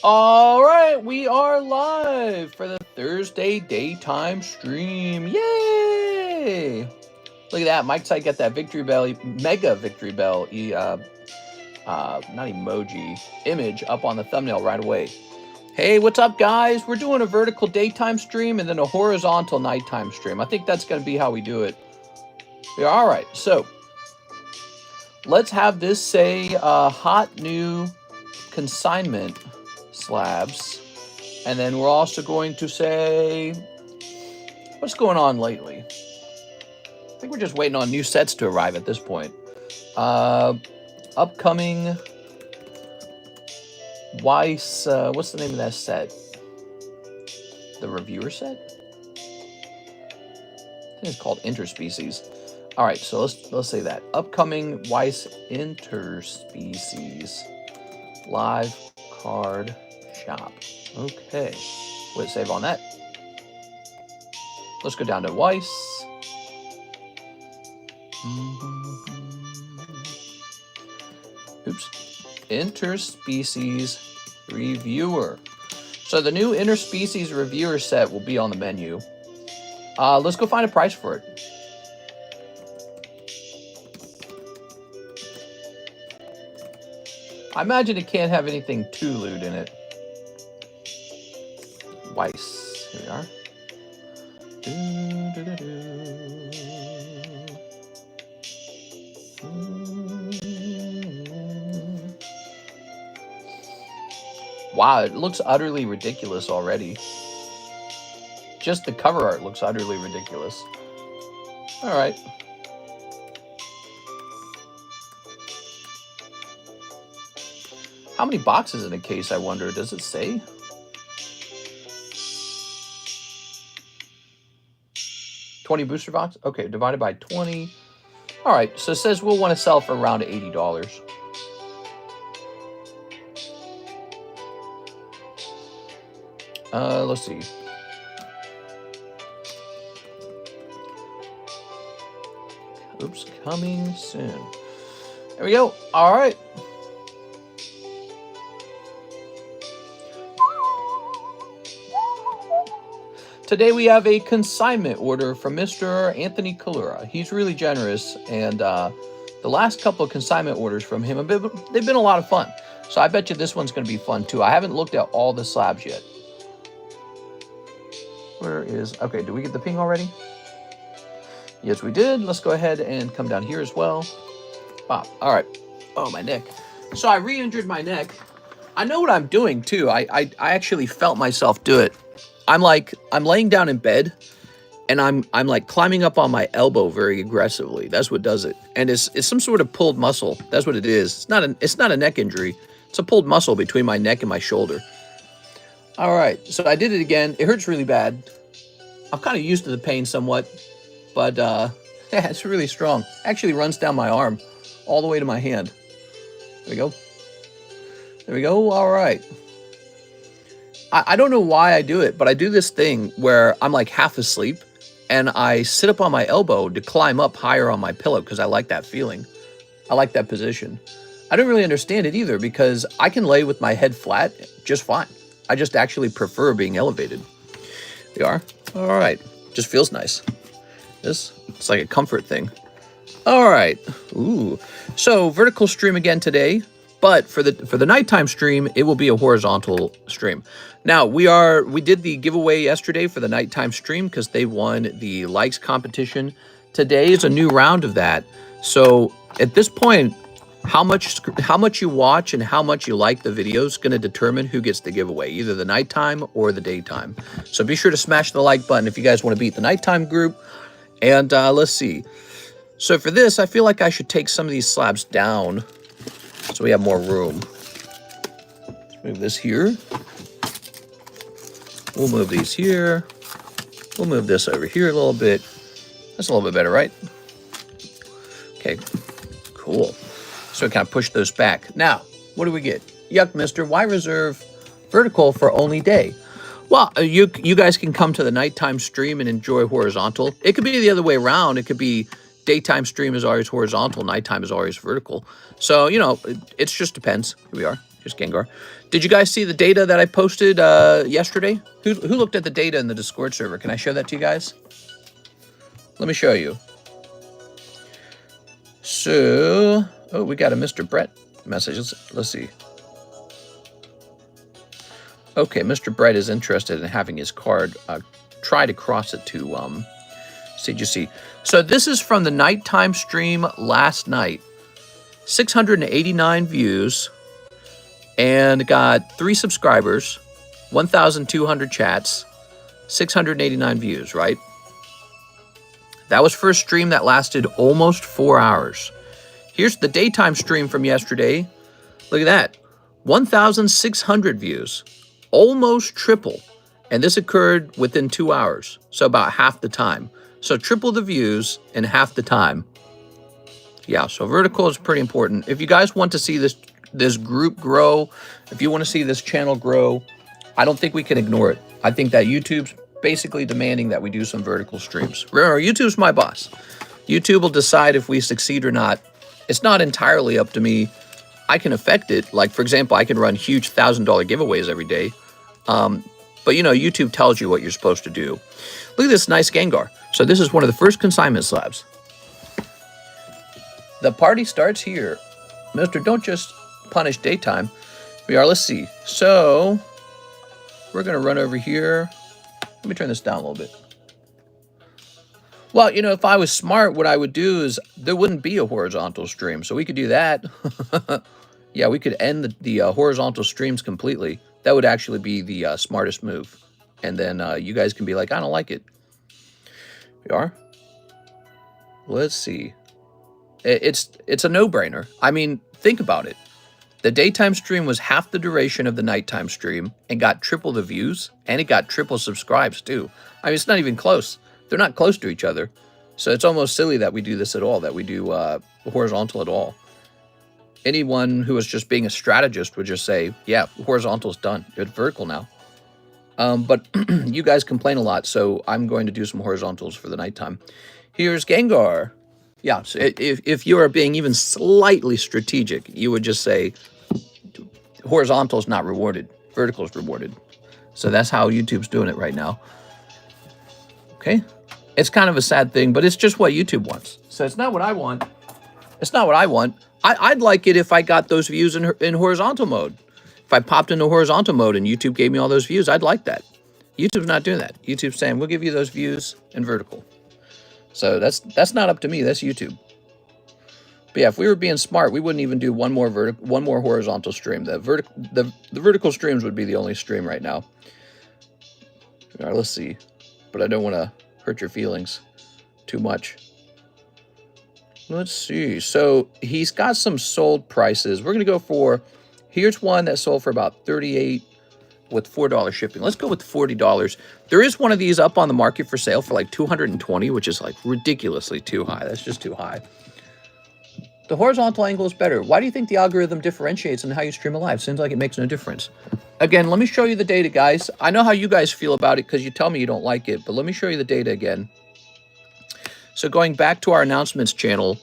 All right, we are live for the Thursday daytime stream. Yay! Look at that. Mike's I get that victory bell, mega victory bell, not emoji, image up on the thumbnail right away. Hey, what's up, guys? We're doing a vertical daytime stream and then a horizontal nighttime stream. I think that's going to be how we do it. Yeah, all right, so let's have this say hot new consignment slabs, and then we're also going to say what's going on lately. I think we're just waiting on new sets to arrive at this point. Upcoming Weiss, what's the name of that set? The reviewer set? I think it's called Interspecies. All right, so let's say that upcoming Weiss Interspecies live card shop. Okay, we'll save on that. Let's go down to Weiss. Oops. Interspecies reviewer. So the new Interspecies reviewer set will be on the menu. Let's go find a price for it. I imagine it can't have anything too lewd in it. Weiss. Here we are. Wow, it looks utterly ridiculous already. Just the cover art looks utterly ridiculous. All right. How many boxes in a case, I wonder? Does it say? $20 booster box? Okay, divided by 20. All right, so it says we'll want to sell for around $80. Let's see. Oops, coming soon. There we go. All right. Today we have a consignment order from Mr. Anthony Kalura. He's really generous, and the last couple of consignment orders from him, they've been a lot of fun. So I bet you this one's going to be fun too. I haven't looked at all the slabs yet. Where is... Okay, did we get the ping already? Yes, we did. Let's go ahead and come down here as well. Wow. All right. Oh, my neck. So I re-injured my neck. I know what I'm doing too. I actually felt myself do it. I'm laying down in bed, and I'm like climbing up on my elbow very aggressively. That's what does it. And it's some sort of pulled muscle. That's what it is. It's not a neck injury. It's a pulled muscle between my neck and my shoulder. All right, so I did it again. It hurts really bad. I'm kind of used to the pain somewhat, but yeah, it's really strong. Actually runs down my arm all the way to my hand. There we go. There we go. All right. I don't know why I do it, but I do this thing where I'm like half asleep and I sit up on my elbow to climb up higher on my pillow because I like that feeling. I like that position. I don't really understand it either because I can lay with my head flat just fine. I just actually prefer being elevated. There you are. All right. Just feels nice. It's like a comfort thing. All right. Ooh. So vertical stream again today. But for the nighttime stream, it will be a horizontal stream. Now, we did the giveaway yesterday for the nighttime stream because they won the likes competition. Today is a new round of that. So at this point, how much you watch and how much you like the video is going to determine who gets the giveaway, either the nighttime or the daytime. So be sure to smash the like button if you guys want to beat the nighttime group. And let's see. So for this, I feel like I should take some of these slabs down so we have more room. Let's move this here. We'll move these here. We'll move this over here a little bit. That's a little bit better, right? Okay, cool. So we kind of push those back. Now, what do we get? Yuck, mister, why reserve vertical for only day? Well, you guys can come to the nighttime stream and enjoy horizontal. It could be the other way around. It could be daytime stream is always horizontal, nighttime is always vertical. So, you know, it just depends. Here we are. Just Gengar. Did you guys see the data that I posted yesterday? Who looked at the data in the Discord server? Can I show that to you guys? Let me show you. So, oh, we got a Mr. Brett message. Let's see. Okay, Mr. Brett is interested in having his card try to cross it to CGC. So this is from the nighttime stream last night. 689 views and got 3 subscribers, 1,200 chats, 689 views, right? That was for a stream that lasted almost 4 hours. Here's the daytime stream from yesterday. Look at that. 1,600 views. Almost triple. And this occurred within 2 hours. So about half the time. So triple the views in half the time. Yeah, so vertical is pretty important. If you guys want to see this group grow, if you want to see this channel grow, I don't think we can ignore it. I think that YouTube's basically demanding that we do some vertical streams. Remember, YouTube's my boss. YouTube will decide if we succeed or not. It's not entirely up to me. I can affect it. Like, for example, I can run huge $1,000 giveaways every day. But, you know, YouTube tells you what you're supposed to do. Look at this nice Gengar. So this is one of the first consignment slabs. The party starts here. Mister, don't just punish daytime. We are, let's see. So, we're going to run over here. Let me turn this down a little bit. Well, you know, if I was smart, what I would do is there wouldn't be a horizontal stream. So we could do that. Yeah, we could end the horizontal streams completely. That would actually be the smartest move. And then you guys can be like, I don't like it. We are. Let's see. It's a no-brainer. I mean, think about it. The daytime stream was half the duration of the nighttime stream and got triple the views, and it got triple subscribes too. I mean, it's not even close. They're not close to each other. So it's almost silly that we do this at all, that we do horizontal at all. Anyone who is just being a strategist would just say, yeah, horizontal's done. It's vertical now. But you guys complain a lot, so I'm going to do some horizontals for the nighttime. Here's Gengar. Yeah, so if you are being even slightly strategic, you would just say horizontal is not rewarded, vertical is rewarded. So that's how YouTube's doing it right now. Okay, it's kind of a sad thing, but it's just what YouTube wants. So it's not what I want. It's not what I want. I'd like it if I got those views in horizontal mode. If I popped into horizontal mode and YouTube gave me all those views, I'd like that. YouTube's not doing that. YouTube's saying, we'll give you those views in vertical. So that's not up to me. That's YouTube. But yeah, if we were being smart, we wouldn't even do one more horizontal stream. The vertical streams would be the only stream right now. All right, let's see. But I don't want to hurt your feelings too much. Let's see. So he's got some sold prices. We're going to go for, here's one that sold for about $38 with $4 shipping. Let's go with $40. There is one of these up on the market for sale for like $220, which is like ridiculously too high. That's just too high. The horizontal angle is better. Why do you think the algorithm differentiates in how you stream live? Seems like it makes no difference. Again, let me show you the data, guys. I know how you guys feel about it because you tell me you don't like it, but let me show you the data again. So going back to our announcements channel,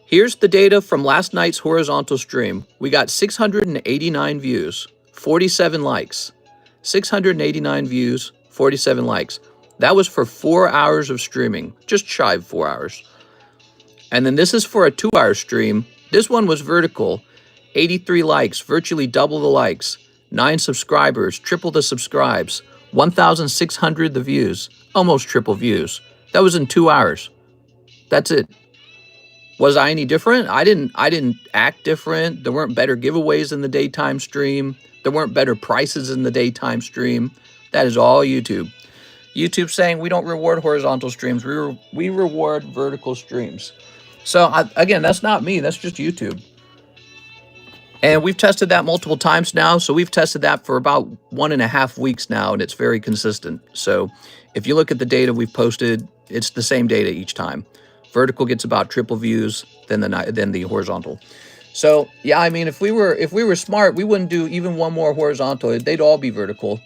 here's the data from last night's horizontal stream. We got 689 views, 47 likes. 689 views, 47 likes. That was for 4 hours of streaming, just shy of 4 hours. And then this is for a 2-hour stream. This one was vertical, 83 likes, virtually double the likes, 9 subscribers, triple the subscribes, 1,600 the views, almost triple views. That was in 2 hours. That's it. Was I any different? I didn't act different. There weren't better giveaways in the daytime stream. There weren't better prices in the daytime stream. That is all YouTube. YouTube saying we don't reward horizontal streams. We reward vertical streams. So again, that's not me. That's just YouTube. And we've tested that multiple times now. So we've tested that for about 1.5 weeks now, and it's very consistent. So if you look at the data we've posted, it's the same data each time. Vertical gets about triple views than the horizontal. So yeah, I mean, if we were smart, we wouldn't do even one more horizontal. They'd all be vertical.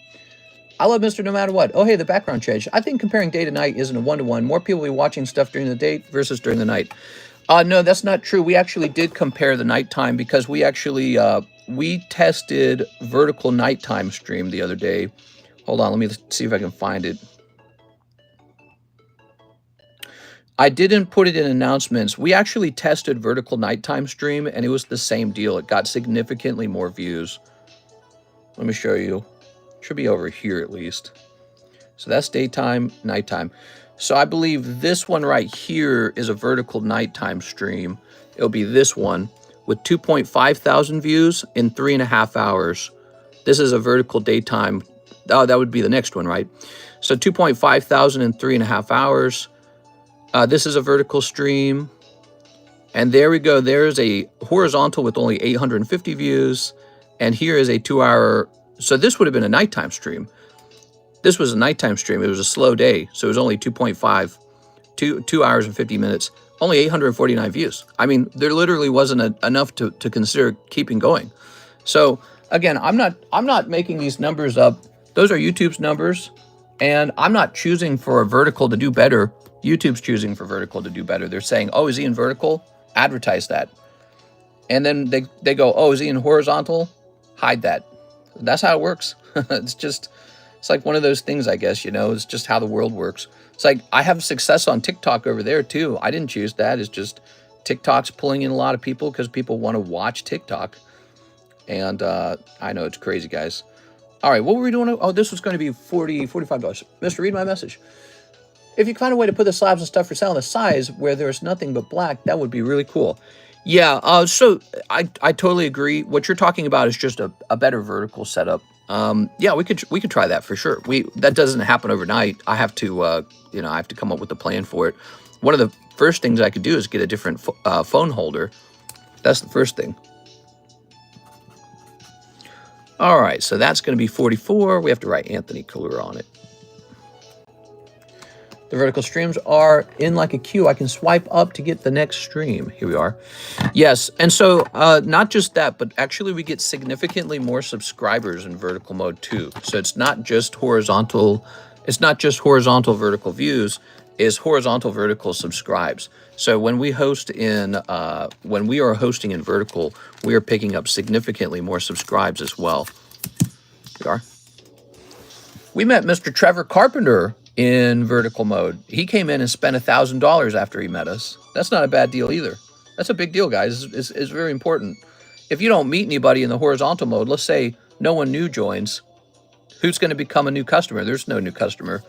I love Mr. No Matter What. Oh, hey, the background changed. I think comparing day to night isn't a one-to-one. More people will be watching stuff during the day versus during the night. No, that's not true. We actually did compare the nighttime because we actually we tested vertical nighttime stream the other day. Hold on, let me see if I can find it. I didn't put it in announcements. We actually tested vertical nighttime stream, and it was the same deal. It got significantly more views. Let me show you. It should be over here at least. So that's daytime, nighttime. So I believe this one right here is a vertical nighttime stream. It'll be this one with 2.5 thousand views in 3.5 hours. This is a vertical daytime. Oh, that would be the next one, right? So 2.5 thousand in 3.5 hours. This is a vertical stream. And there we go. There's a horizontal with only 850 views. And here is a 2-hour. So this would have been a nighttime stream. This was a nighttime stream. It was a slow day. So it was only 2 hours and 50 minutes. Only 849 views. I mean, there literally wasn't enough to consider keeping going. So again, I'm not making these numbers up. Those are YouTube's numbers. And I'm not choosing for a vertical to do better. YouTube's choosing for vertical to do better. They're saying, oh, is he in vertical? Advertise that. And then they go, oh, is he in horizontal? Hide that. That's how it works. It's like one of those things, I guess, you know, it's just how the world works. It's like I have success on TikTok over there too. I didn't choose that. It's just TikTok's pulling in a lot of people because people want to watch TikTok. And I know it's crazy, guys. All right, what were we doing? Oh, this was going to be $45. Mister, read my message. If you find a way to put the slabs and stuff for sale in a size where there's nothing but black, that would be really cool. Yeah, so I totally agree. What you're talking about is just a better vertical setup. Yeah, we could try that for sure. That doesn't happen overnight. I have to I have to come up with a plan for it. One of the first things I could do is get a different phone holder. That's the first thing. All right, so that's going to be 44. We have to write Anthony Kalura on it. The vertical streams are in like a queue. I can swipe up to get the next stream. Here we are. Yes, and so not just that, but actually we get significantly more subscribers in vertical mode too. So it's not just horizontal. It's not just horizontal vertical views. It's horizontal vertical subscribes. So when we host in, when we are hosting in vertical, we are picking up significantly more subscribes as well. Here we are. We met Mr. Trevor Carpenter in vertical mode. He came in and spent $1,000 after he met us. That's not a bad deal either. That's a big deal, guys. It's very important. If you don't meet anybody in the horizontal mode, let's say no one new joins, who's going to become a new customer? There's no new customer.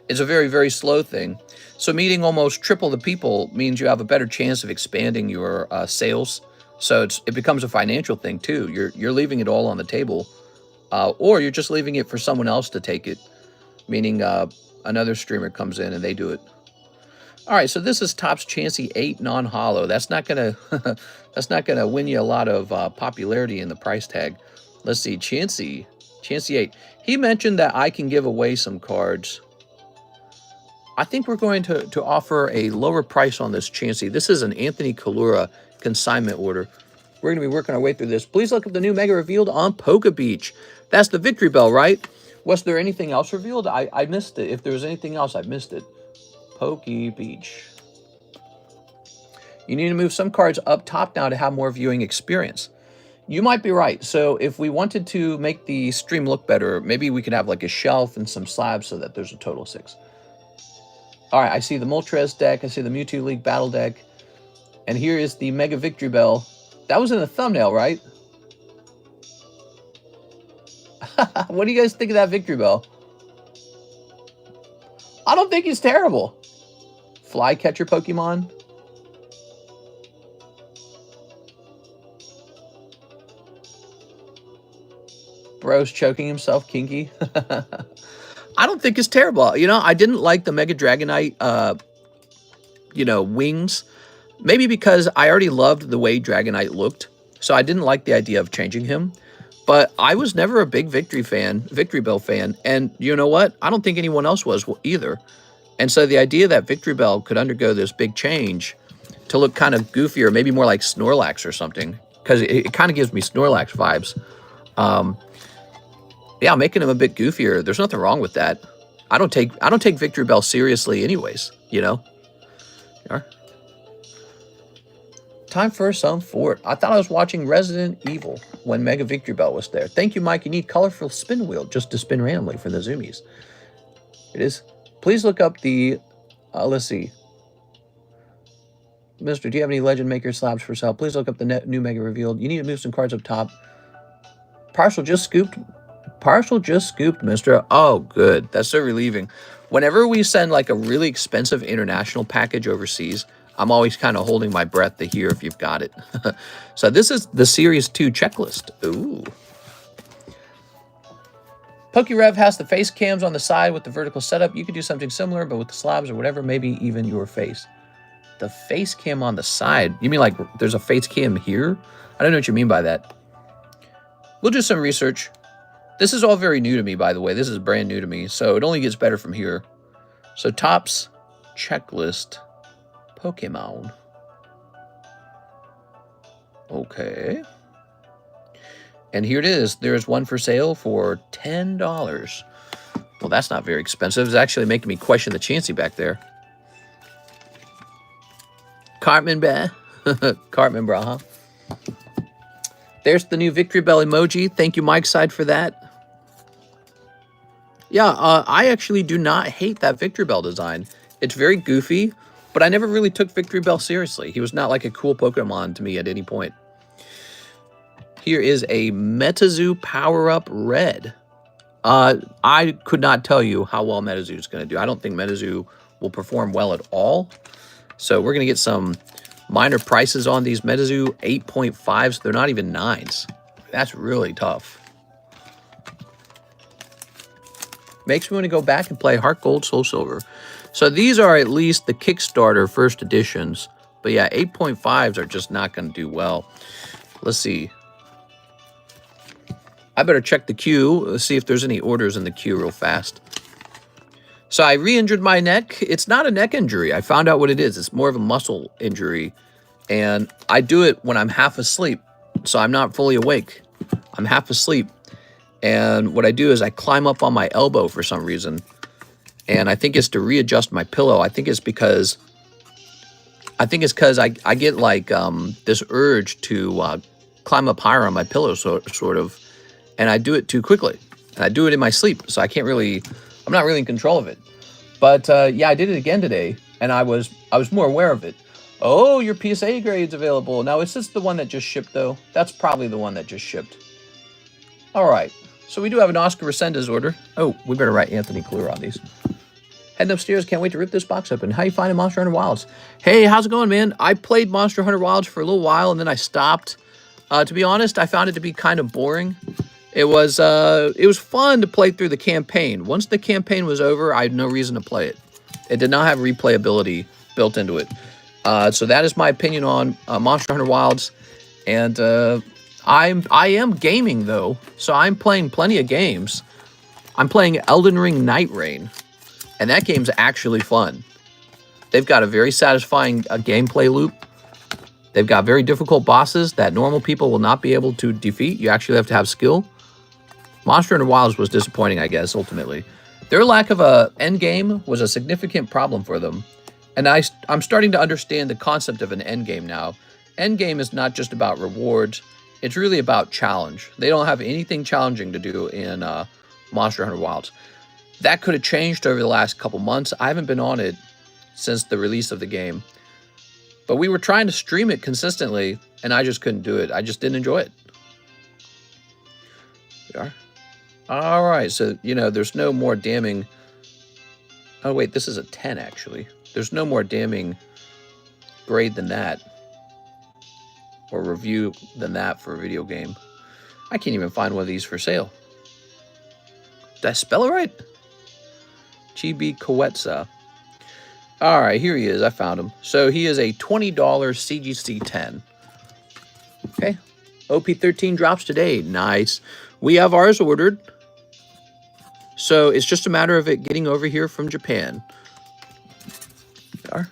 It's a very, very slow thing. So meeting almost triple the people means you have a better chance of expanding your sales. So it becomes a financial thing too. You're leaving it all on the table, or you're just leaving it for someone else to take it, meaning another streamer comes in and they do it. All right, so this is Topps Chansey 8 non-hollow. That's not gonna win you a lot of popularity in the price tag. Let's see, Chansey 8. He mentioned that I can give away some cards. I think we're going to offer a lower price on this Chansey. This is an Anthony Kalura consignment order. We're going to be working our way through this. Please look up the new mega revealed on Poke Beach. That's the Victory Bell, right? Was there anything else revealed? I missed it. If there was anything else, I missed it. Poke Beach. You need to move some cards up top now to have more viewing experience. You might be right. So if we wanted to make the stream look better, maybe we could have like a shelf and some slabs so that there's a total of 6. All right, I see the Moltres deck. I see the Mewtwo League Battle deck. And here is the Mega Victory Bell. That was in the thumbnail, right? What do you guys think of that Victory Bell? I don't think he's terrible. Flycatcher Pokemon. Bro's choking himself, kinky. I don't think it's terrible. You know, I didn't like the Mega Dragonite, wings. Maybe because I already loved the way Dragonite looked. So I didn't like the idea of changing him. But I was never a big Victory Bell fan. And you know what? I don't think anyone else was either. And so the idea that Victory Bell could undergo this big change to look kind of goofier, maybe more like Snorlax or something, because it kind of gives me Snorlax vibes. Yeah, making him a bit goofier. There's nothing wrong with that. I don't take Victory Bell seriously anyways, you know? time for some fort. I thought I was watching Resident Evil when Mega Victory Bell was there. Thank you, Mike. You need colorful spin wheel just to spin randomly for the zoomies. It is. Please look up the, let's see. Mister, do you have any Legend Maker slabs for sale? Please look up the new Mega revealed. You need to move some cards up top. Partial just scooped. Partial just scooped, mister. Oh, good. That's so relieving. Whenever we send like a really expensive international package overseas, I'm always kind of holding my breath to hear if you've got it. So this is the Series 2 checklist. Ooh. PokeRev has the face cams on the side with the vertical setup. You could do something similar, but with the slabs or whatever, maybe even your face. The face cam on the side? You mean like there's a face cam here? I don't know what you mean by that. We'll do some research. This is all very new to me, by the way. This is brand new to me, so it only gets better from here. So Topps checklist Pokemon. Okay. And here it is. There's one for sale for $10. Well, that's not very expensive. It's actually making me question the Chansey back there. Cartman Bah. Cartman Bra, huh? There's the new Victory Bell emoji. Thank you, Mike Side, for that. Yeah, I actually do not hate that Victory Bell design. It's very goofy, but I never really took Victory Bell seriously. He was not like a cool Pokemon to me at any point. Here is a Metazoo Power-Up Red. I could not tell you how well Metazoo is going to do. I don't think Metazoo will perform well at all. So we're going to get some minor prices on these Metazoo 8.5s. They're not even 9s. That's really tough. Makes me want to go back and play Heart Gold, Soul Silver. So these are at least the Kickstarter first editions. But yeah, 8.5s are just not going to do well. Let's see. I better check the queue. Let's see if there's any orders in the queue real fast. So I re-injured my neck. It's not a neck injury. I found out what it is. It's more of a muscle injury. And I do it when I'm half asleep. So I'm not fully awake. I'm half asleep. And what I do is I climb up on my elbow for some reason. And I think it's to readjust my pillow. I think it's because I get like this urge to climb up higher on my pillow, sort of. And I do it too quickly. And I do it in my sleep. So I'm not really in control of it. But yeah, I did it again today. And I was more aware of it. Oh, your PSA grade's available. Now, is this the one that just shipped, though? That's probably the one that just shipped. All right. So we do have an Oscar Resendez order. Oh, we better write Anthony Cluer on these. Heading upstairs. Can't wait to rip this box open. How you finding Monster Hunter Wilds? Hey, how's it going, man? I played Monster Hunter Wilds for a little while, and then I stopped. To be honest, I found it to be kind of boring. It was fun to play through the campaign. Once the campaign was over, I had no reason to play it. It did not have replayability built into it. So that is my opinion on Monster Hunter Wilds. And I am gaming, though. So I'm playing plenty of games. I'm playing Elden Ring Night Rain. And that game's actually fun. They've got a very satisfying gameplay loop. They've got very difficult bosses that normal people will not be able to defeat. You actually have to have skill. Monster Hunter Wilds was disappointing, I guess, ultimately. Their lack of a end game was a significant problem for them. And I'm starting to understand the concept of an end game now. End game is not just about rewards. It's really about challenge. They don't have anything challenging to do in Monster Hunter Wilds. That could have changed over the last couple months. I haven't been on it since the release of the game. But we were trying to stream it consistently, and I just couldn't do it. I just didn't enjoy it. We are. All right, so, there's no more damning. Oh, wait, this is a 10, actually. There's no more damning grade than that. Or review than that for a video game. I can't even find one of these for sale. Did I spell it right? Chibi Kawetsa. All right, here he is. I found him. So he is a $20 CGC 10. Okay. OP13 drops today. Nice. We have ours ordered. So it's just a matter of it getting over here from Japan. There.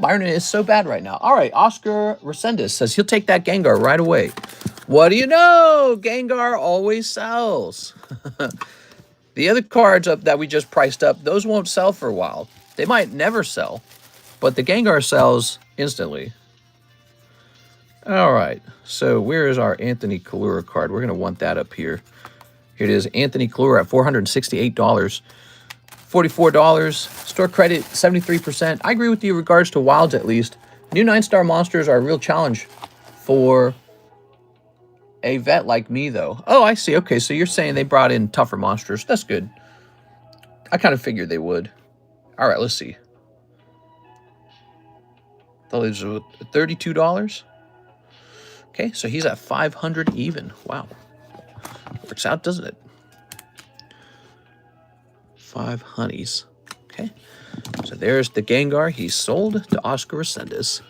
Byron is so bad right now. All right, Oscar Resendez says he'll take that Gengar right away. What do you know? Gengar always sells. The other cards up that we just priced up, those won't sell for a while. They might never sell. but the Gengar sells instantly. All right, so where is our Anthony Kalura card? We're going to want that up here. Here it is, Anthony Kalura at $468, $44. Store credit, 73%. I agree with you in regards to wilds, at least. New 9-star monsters are a real challenge for a vet like me, though. Oh, I see. Okay, so you're saying they brought in tougher monsters. That's good. I kind of figured they would. All right, let's see. That leaves $32. Okay, so he's at 500 even. Wow. Works out, doesn't it? 5 honeys. Okay. So there's the Gengar. He's sold to Oscar Resendez.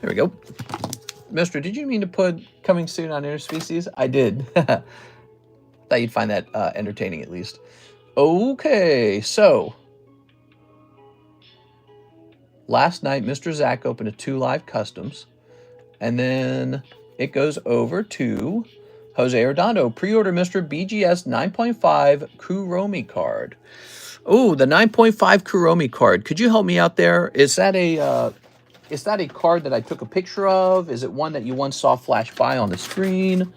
There we go. Mister, did you mean to put coming soon on Interspecies? I did. Thought you'd find that entertaining at least. Okay, so last night, Mr. Zach opened a 2 live customs, and then it goes over to Jose Redondo. Pre-order Mr. BGS 9.5 Kuromi card. Oh, the 9.5 Kuromi card. Could you help me out there? Is that a card that I took a picture of? Is it one that you once saw flash by on the screen?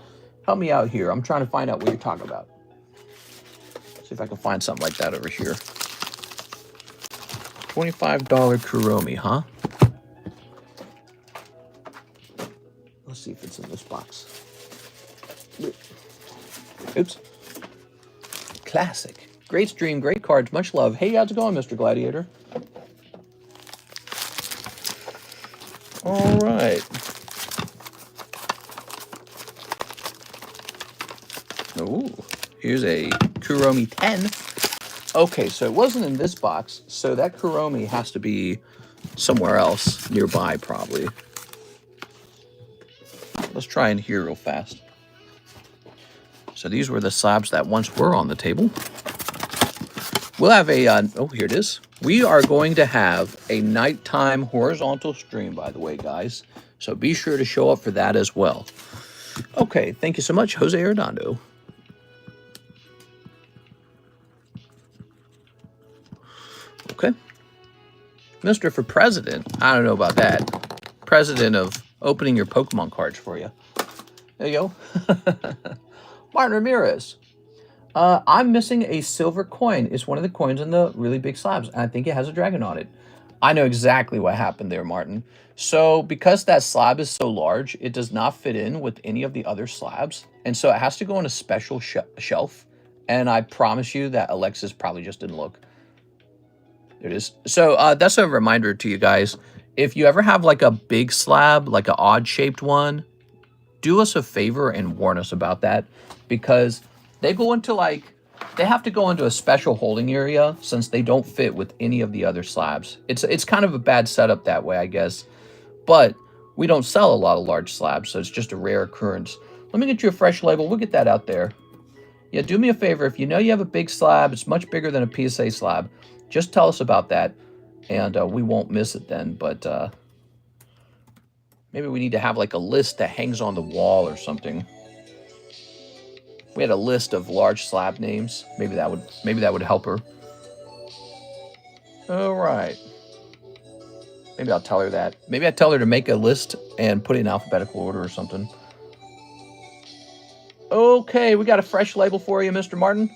Help me out here. I'm trying to find out what you're talking about. See if I can find something like that over here. $25 Kuromi, huh? Let's see if it's in this box. Oops. Classic. Great stream, great cards, much love. Hey, how's it going, Mr. Gladiator? All right. Ooh, here's a Kuromi 10. Okay, so it wasn't in this box, so that Kuromi has to be somewhere else nearby, probably. Let's try in here real fast. So these were the slabs that once were on the table. We'll have a, oh, here it is. We are going to have a nighttime horizontal stream, by the way, guys. So be sure to show up for that as well. Okay, thank you so much, Jose Redondo. Okay. Mr. for President, I don't know about that. President of opening your Pokemon cards for you. There you go. Martin Ramirez. I'm missing a silver coin. It's one of the coins in the really big slabs, and I think it has a dragon on it. I know exactly what happened there, Martin. So because that slab is so large, it does not fit in with any of the other slabs, and so it has to go on a special shelf, and I promise you that Alexis probably just didn't look. There it is. So that's a reminder to you guys. If you ever have like a big slab, like an odd-shaped one, do us a favor and warn us about that, because they go into they have to go into a special holding area since they don't fit with any of the other slabs. It's kind of a bad setup that way, I guess. But we don't sell a lot of large slabs, so it's just a rare occurrence. Let me get you a fresh label. We'll get that out there. Yeah, do me a favor. If you know you have a big slab, it's much bigger than a PSA slab, just tell us about that, and we won't miss it then. But maybe we need to have like a list that hangs on the wall or something. We had a list of large slab names. Maybe that would help her. All right. Maybe I'll tell her that. Maybe I tell her to make a list and put it in alphabetical order or something. Okay, we got a fresh label for you, Mr. Martin.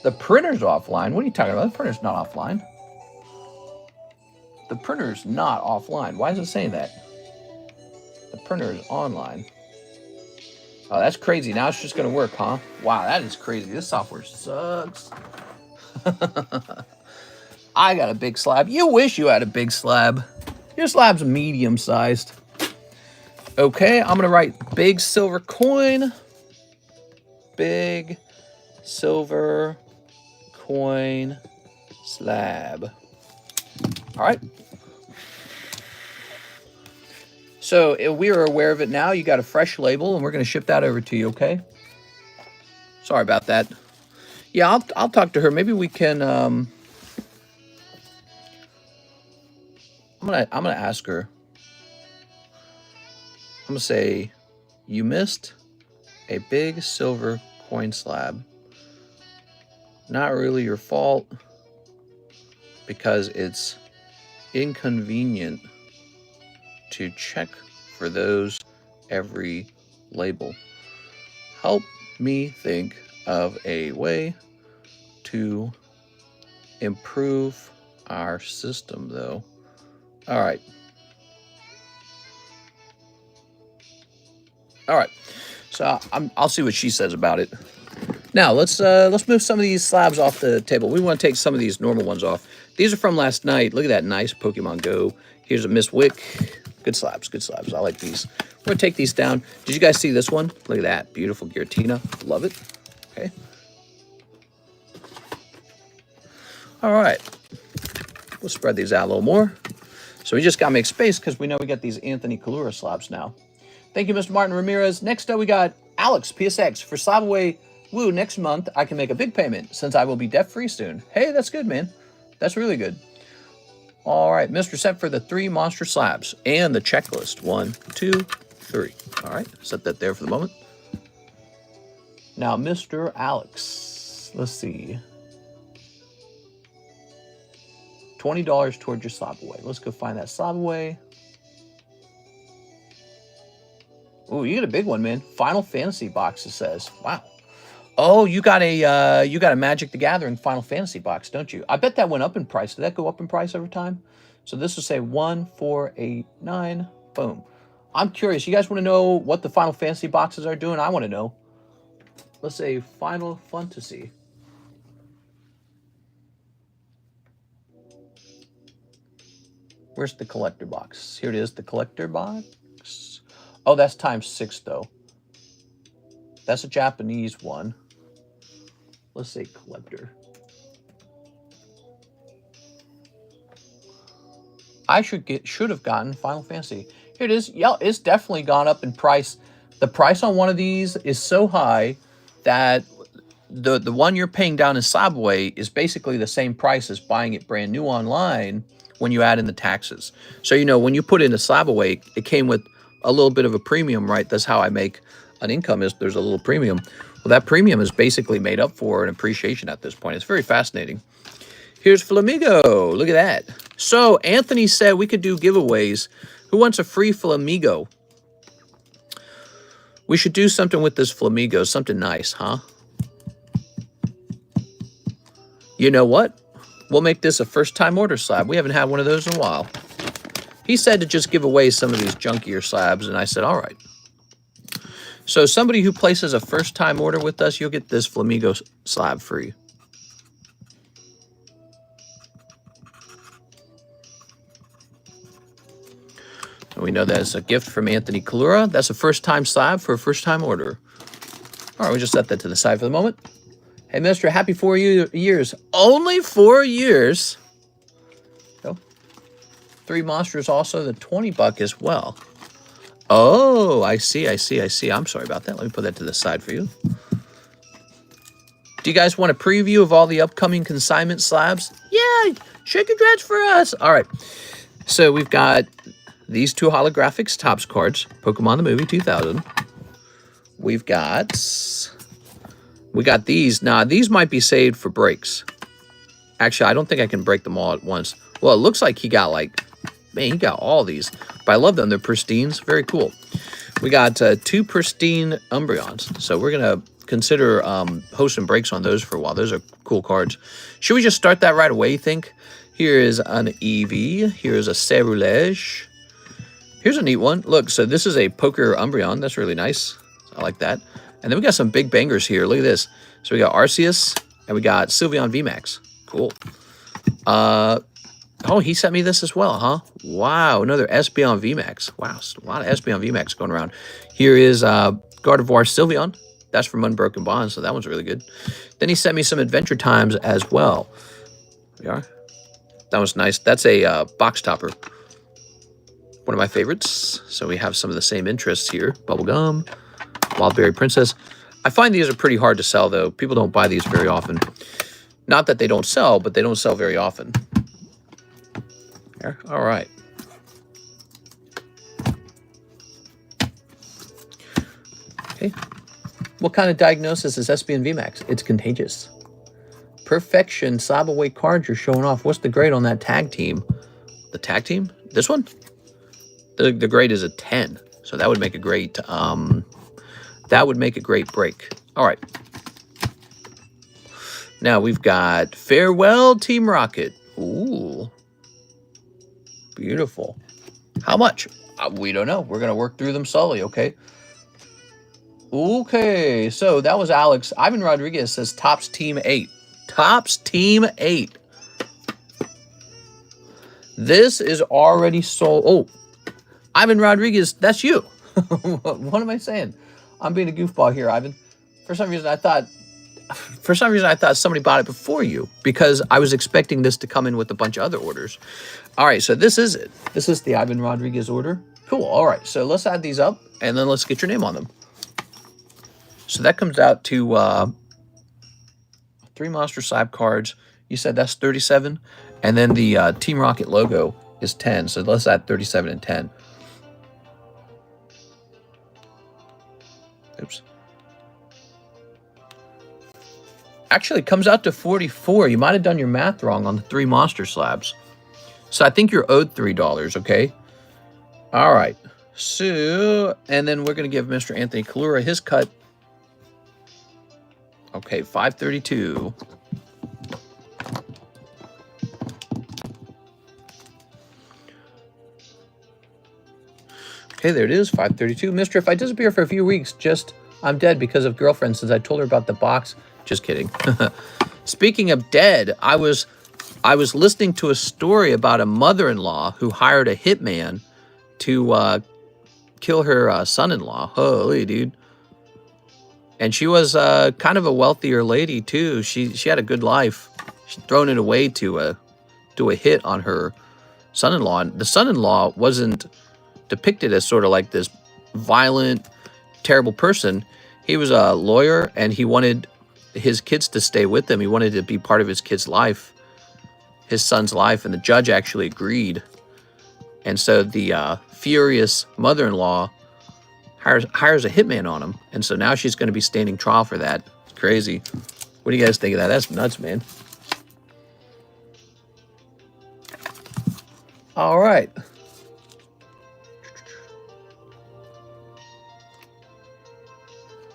The printer's offline. What are you talking about? The printer's not offline. The printer's not offline. Why is it saying that? The printer is online. Oh, that's crazy. Now it's just going to work, huh? Wow, that is crazy. This software sucks. I got a big slab. You wish you had a big slab. Your slab's medium-sized. Okay, I'm going to write big silver coin. Big silver coin slab. All right. So if we are aware of it now, you got a fresh label, and we're going to ship that over to you, okay? Sorry about that. Yeah, I'll talk to her. Maybe we can. I'm gonna ask her. I'm gonna say, you missed a big silver coin slab. not really your fault because it's inconvenient to check for those every label. Help me think of a way to improve our system, though. All right. All right. So I'll see what she says about it. Now let's move some of these slabs off the table. We want to take some of these normal ones off. These are from last night. Look at that nice Pokemon Go. Here's a Miss Wick. Good slabs, good slabs. I like these. We're going to take these down. Did you guys see this one? Look at that. Beautiful Giratina. Love it. Okay. All right. We'll spread these out a little more. So we just got to make space because we know we got these Anthony Kalura slabs now. Thank you, Mr. Martin Ramirez. Next up, we got Alex, PSX. For Slabaway Woo, next month, I can make a big payment since I will be debt-free soon. Hey, that's good, man. That's really good. All right, Mr. Set for the 3 monster slabs and the checklist. 1, 2, 3. All right, set that there for the moment. Now, Mr. Alex, let's see. $20 towards your Slabaway. Let's go find that Slabaway. Ooh, you get a big one, man. Final Fantasy box, it says. Wow. Oh, you got a Magic the Gathering Final Fantasy box, don't you? I bet that went up in price. Did that go up in price over time? So this will say 1, 4, 8, 9. Boom. I'm curious. You guys want to know what the Final Fantasy boxes are doing? I want to know. Let's say Final Fantasy. Where's the collector box? Here it is, the collector box. Oh, that's ×6 though. That's a Japanese one. Let's say collector. I should have gotten Final Fantasy. Here it is. Yeah, it's definitely gone up in price. The price on one of these is so high that the one you're paying down in Slabaway is basically the same price as buying it brand new online when you add in the taxes. So, you know, when you put in a Slabaway, it came with a little bit of a premium, right? That's how I make an income, is there's a little premium. Well, that premium is basically made up for an appreciation at this point. It's very fascinating. Here's Flamigo. Look at that. So Anthony said we could do giveaways. Who wants a free Flamigo? We should do something with this Flamigo, something nice, huh? You know what? We'll make this a first-time order slab. We haven't had one of those in a while. He said to just give away some of these junkier slabs, and I said, all right. So somebody who places a first-time order with us, you'll get this Flamigo slab free. And we know that it's a gift from Anthony Kalura. That's a first-time slab for a first-time order. All right, we'll just set that to the side for the moment. Hey, mister, happy 4 years. Only 4 years. So, 3 monsters, also the 20 buck as well. Oh, I see. I'm sorry about that. Let me put that to the side for you. Do you guys want a preview of all the upcoming consignment slabs? Yeah, shake your dreads for us. All right. So we've got these 2 holographics Topps cards, Pokemon the Movie 2000. We got these. Now, these might be saved for breaks. Actually, I don't think I can break them all at once. Well, it looks like he got man, he got all these. But I love them. They're pristines. Very cool. We got 2 pristine Umbreons. So we're going to consider hosting breaks on those for a while. Those are cool cards. Should we just start that right away, you think? Here is an Eevee. Here's a Cerulege. Here's a neat one. Look, so this is a Poker Umbreon. That's really nice. I like that. And then we got some big bangers here. Look at this. So we got Arceus and we got Sylveon VMAX. Cool. Oh, he sent me this as well, huh? Wow, another Espeon VMAX. Wow, a lot of Espeon VMAX going around. Here is Gardevoir Sylveon. That's from Unbroken Bonds, so that one's really good. Then he sent me some Adventure Times as well. There we are. That was nice. That's a box topper. One of my favorites. So we have some of the same interests here. Bubblegum, Wildberry Princess. I find these are pretty hard to sell, though. People don't buy these very often. Not that they don't sell, but they don't sell very often. There. All right. Okay. What kind of diagnosis is SB and VMAX? It's contagious. perfection Slabaway cards you're showing off. What's the grade on that tag team? The tag team? This one? The grade is a 10. So that would make a great break. All right. Now we've got Farewell Team Rocket. Ooh. Beautiful. How much? We don't know. We're going to work through them slowly, okay? Okay, so that was Alex. Ivan Rodriguez says Topps Team 8. Topps Team 8. This is already sold. Oh, Ivan Rodriguez, that's you. What am I saying? I'm being a goofball here, Ivan. For some reason, I thought somebody bought it before you because I was expecting this to come in with a bunch of other orders. All right, so this is it. This is the Ivan Rodriguez order. Cool. All right, so let's add these up, and then let's get your name on them. So that comes out to 3 Monster Slab cards. You said that's 37, and then the Team Rocket logo is 10. So let's add 37 and 10. Oops. Actually, it comes out to 44. You might have done your math wrong on the 3 Monster Slabs. So I think you're owed $3, okay? All right. So, and then we're going to give Mr. Anthony Kalura his cut. Okay, 532. Okay, there it is, 532. Mister, if I disappear for a few weeks, I'm dead because of girlfriend since I told her about the box. Just kidding. Speaking of dead, I was listening to a story about a mother-in-law who hired a hitman to kill her son-in-law. Holy dude. And she was kind of a wealthier lady too. She had a good life. She'd thrown it away to do a hit on her son-in-law. And the son-in-law wasn't depicted as sort of like this violent, terrible person. He was a lawyer, and he wanted his kids to stay with him. He wanted to be part of his kid's life, his son's life, and the judge actually agreed. And so the furious mother-in-law hires a hitman on him, and so now she's going to be standing trial for that. It's crazy. What do you guys think of that? That's nuts, man. All right.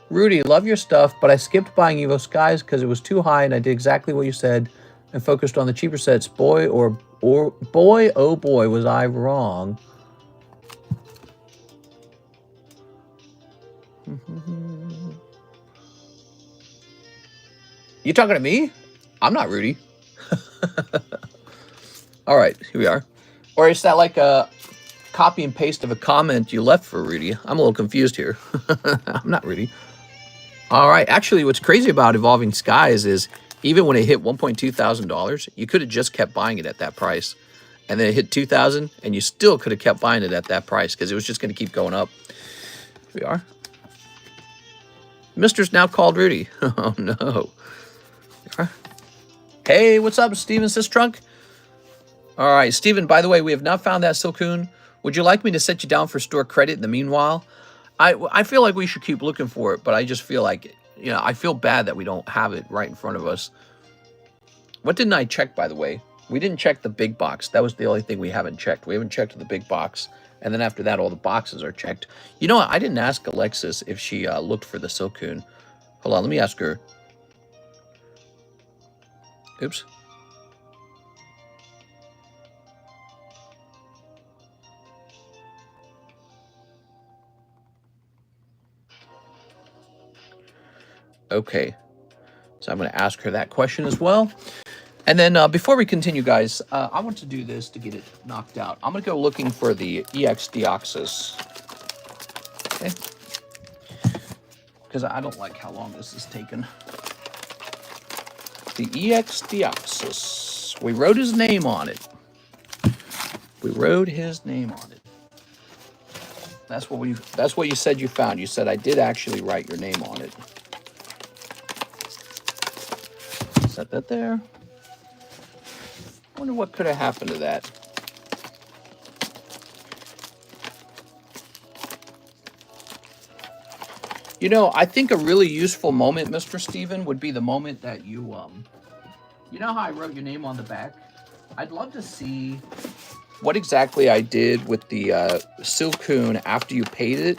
Rudy, love your stuff, but I skipped buying Evo Skies because it was too high, and I did exactly what you said and focused on the cheaper sets. Boy, oh boy, was I wrong. You talking to me? I'm not Rudy. All right, here we are. Or is that like a copy and paste of a comment you left for Rudy? I'm a little confused here. I'm not Rudy. All right, actually, what's crazy about Evolving Skies is even when it hit $1,200, you could have just kept buying it at that price. And then it hit $2,000, and you still could have kept buying it at that price because it was just going to keep going up. Here we are. Mister's now called Rudy. Oh, no. Hey, what's up, Steven Sistrunk? All right, Steven, by the way, we have not found that Silcoon. Would you like me to set you down for store credit in the meanwhile? I feel like we should keep looking for it, but I just feel like, you know, I feel bad that we don't have it right in front of us. What didn't I check, by the way? We didn't check the big box. That was the only thing we haven't checked. We haven't checked the big box. And then after that, all the boxes are checked. You know what? I didn't ask Alexis if she looked for the Silcoon. Hold on, let me ask her. Oops. Okay, so I'm going to ask her that question as well. And then before we continue, guys, I want to do this to get it knocked out. I'm going to go looking for the EX Deoxys. Okay. Because I don't like how long this is taking. The EX Deoxys. We wrote his name on it. We wrote his name on it. That's what you said you found. You said I did actually write your name on it. Set that there. I wonder what could have happened to that. You know, I think a really useful moment, Mr. Steven, would be the moment that you You know how I wrote your name on the back? I'd love to see what exactly I did with the Silcoon after you paid it.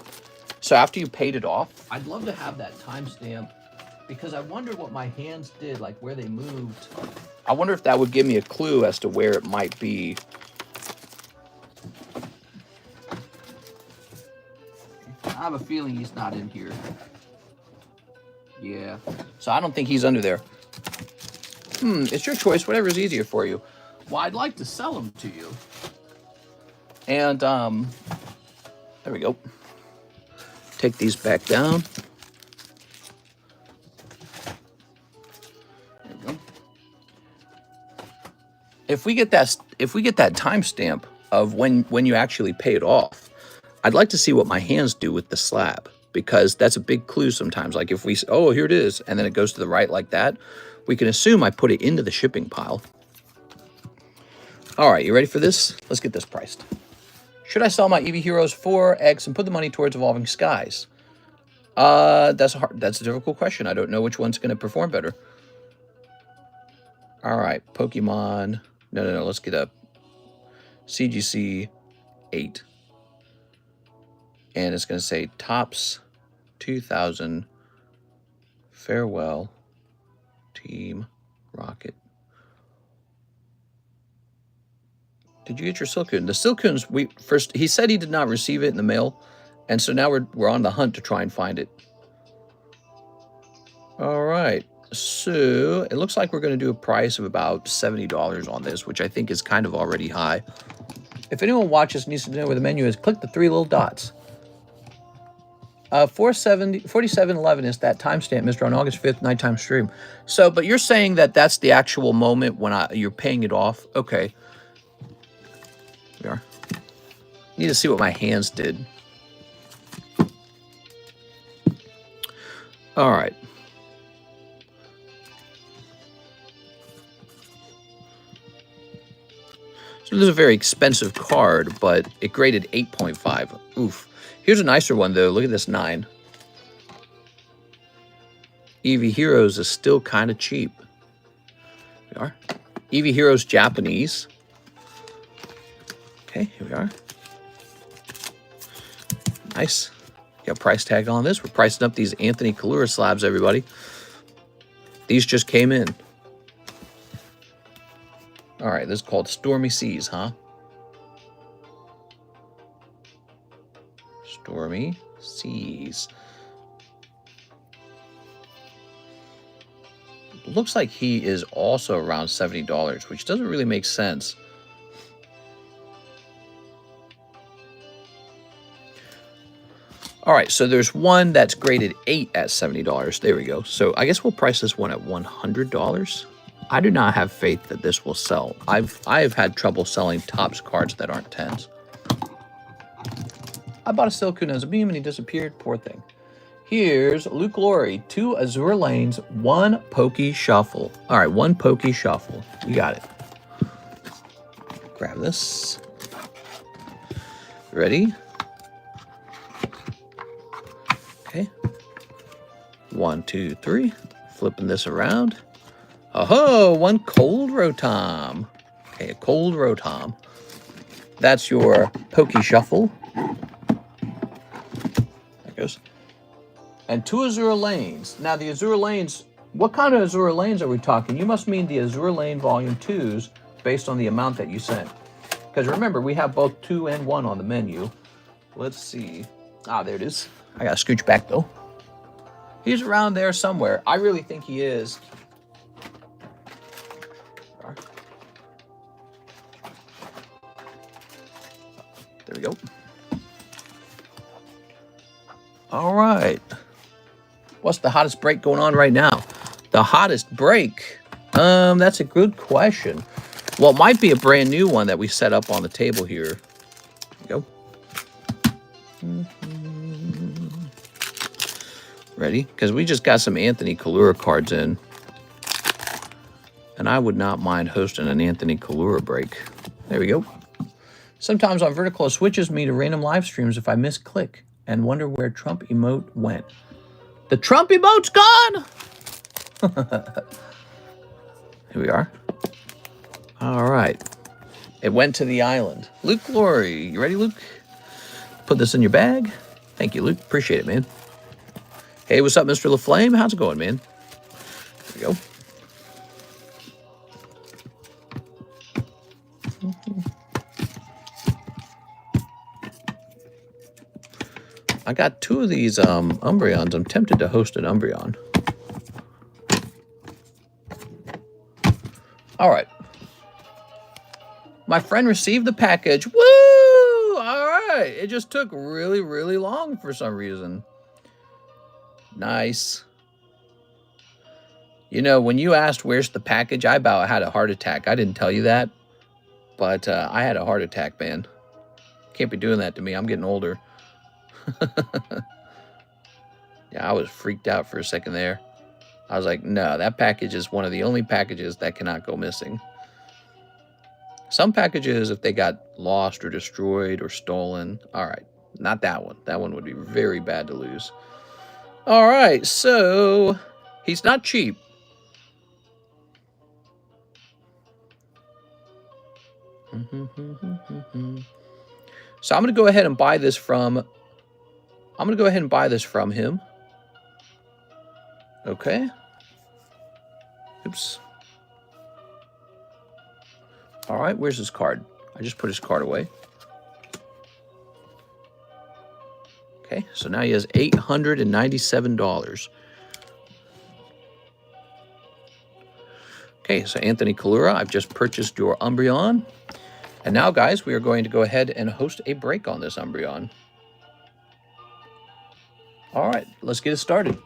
So after you paid it off, I'd love to have that timestamp because I wonder what my hands did, like where they moved. I wonder if that would give me a clue as to where it might be. I have a feeling he's not in here. Yeah. So I don't think he's under there. It's your choice, whatever is easier for you. Well, I'd like to sell them to you. And, there we go. Take these back down. There we go. If we get that timestamp of when you actually pay it off, I'd like to see what my hands do with the slab, because that's a big clue sometimes. Like if we, oh, here it is, and then it goes to the right like that, we can assume I put it into the shipping pile. All right, you ready for this? Let's get this priced. Should I sell my EV Heroes 4X and put the money towards Evolving Skies? That's a difficult question. I don't know which one's going to perform better. All right, Pokemon. No. Let's get a CGC 8. And it's going to say Tops 2000. Farewell, Team Rocket. Did you get your Silcoon? The Silcoons, he said he did not receive it in the mail. And so now we're on the hunt to try and find it. All right. So it looks like we're going to do a price of about $70 on this, which I think is kind of already high. If anyone watches and needs to know where the menu is, click the 3 little dots. 4711 is that timestamp, Mr. On August 5th, nighttime stream. So, but you're saying that that's the actual moment when you're paying it off? Okay. We are. Need to see what my hands did. All right. So this is a very expensive card, but it graded 8.5. Oof. Here's a nicer one, though. Look at this 9. EV Heroes is still kind of cheap. Here we are. EV Heroes Japanese. Okay, here we are. Nice. Got a price tag on this. We're pricing up these Anthony Kalura slabs, everybody. These just came in. All right, this is called Stormy Seas, huh? Stormy Seas. Looks like he is also around $70, which doesn't really make sense. All right, so there's one that's graded 8 at $70. There we go. So I guess we'll price this one at $100. I do not have faith that this will sell. I've had trouble selling Topps cards that aren't 10s. I bought a Silcoon as a beam and he disappeared. Poor thing. Here's Luke Laurie, 2 Azure Lanes, 1 Pokey Shuffle. All right, 1 Pokey Shuffle. You got it. Grab this. Ready? Okay. 1, 2, 3. Flipping this around. Oh, 1 Cold Rotom. Okay, a Cold Rotom. That's your Pokey Shuffle. There goes. And 2 Azure Lanes. Now, the Azure Lanes, what kind of Azure Lanes are we talking? You must mean the Azure Lane Volume 2s based on the amount that you sent. Because remember, we have both 2 and 1 on the menu. Let's see. Ah, there it is. I got to scooch back, though. He's around there somewhere. I really think he is. There we go. All right. What's the hottest break going on right now? The hottest break? That's a good question. Well, it might be a brand new one that we set up on the table here. There we go. Ready? Because we just got some Anthony Kalura cards in. And I would not mind hosting an Anthony Kalura break. There we go. Sometimes on Vertical it switches me to random live streams if I misclick and wonder where Trump emote went. The Trump emote's gone! Here Here we are. All right. It went to the island. Luke Glory. You ready, Luke? Put this in your bag. Thank you, Luke. Appreciate it, man. Hey, what's up, Mr. LaFlame? How's it going, man? There we go. I got 2 of these Umbreons. I'm tempted to host an Umbreon. All right. My friend received the package. Woo! All right. It just took really, really long for some reason. Nice. You know, when you asked where's the package, I about had a heart attack. I didn't tell you that, but I had a heart attack, man. Can't be doing that to me. I'm getting older. Yeah, I was freaked out for a second there. I was like, no, that package is one of the only packages that cannot go missing. Some packages, if they got lost or destroyed or stolen, all right, not that one. That one would be very bad to lose. All right, so he's not cheap. So I'm going to go ahead and buy this from him. Okay. Oops. All right, where's his card? I just put his card away. Okay, so now he has $897. Okay, so Anthony Kalura, I've just purchased your Umbreon. And now, guys, we are going to go ahead and host a break on this Umbreon. All right, let's get it started.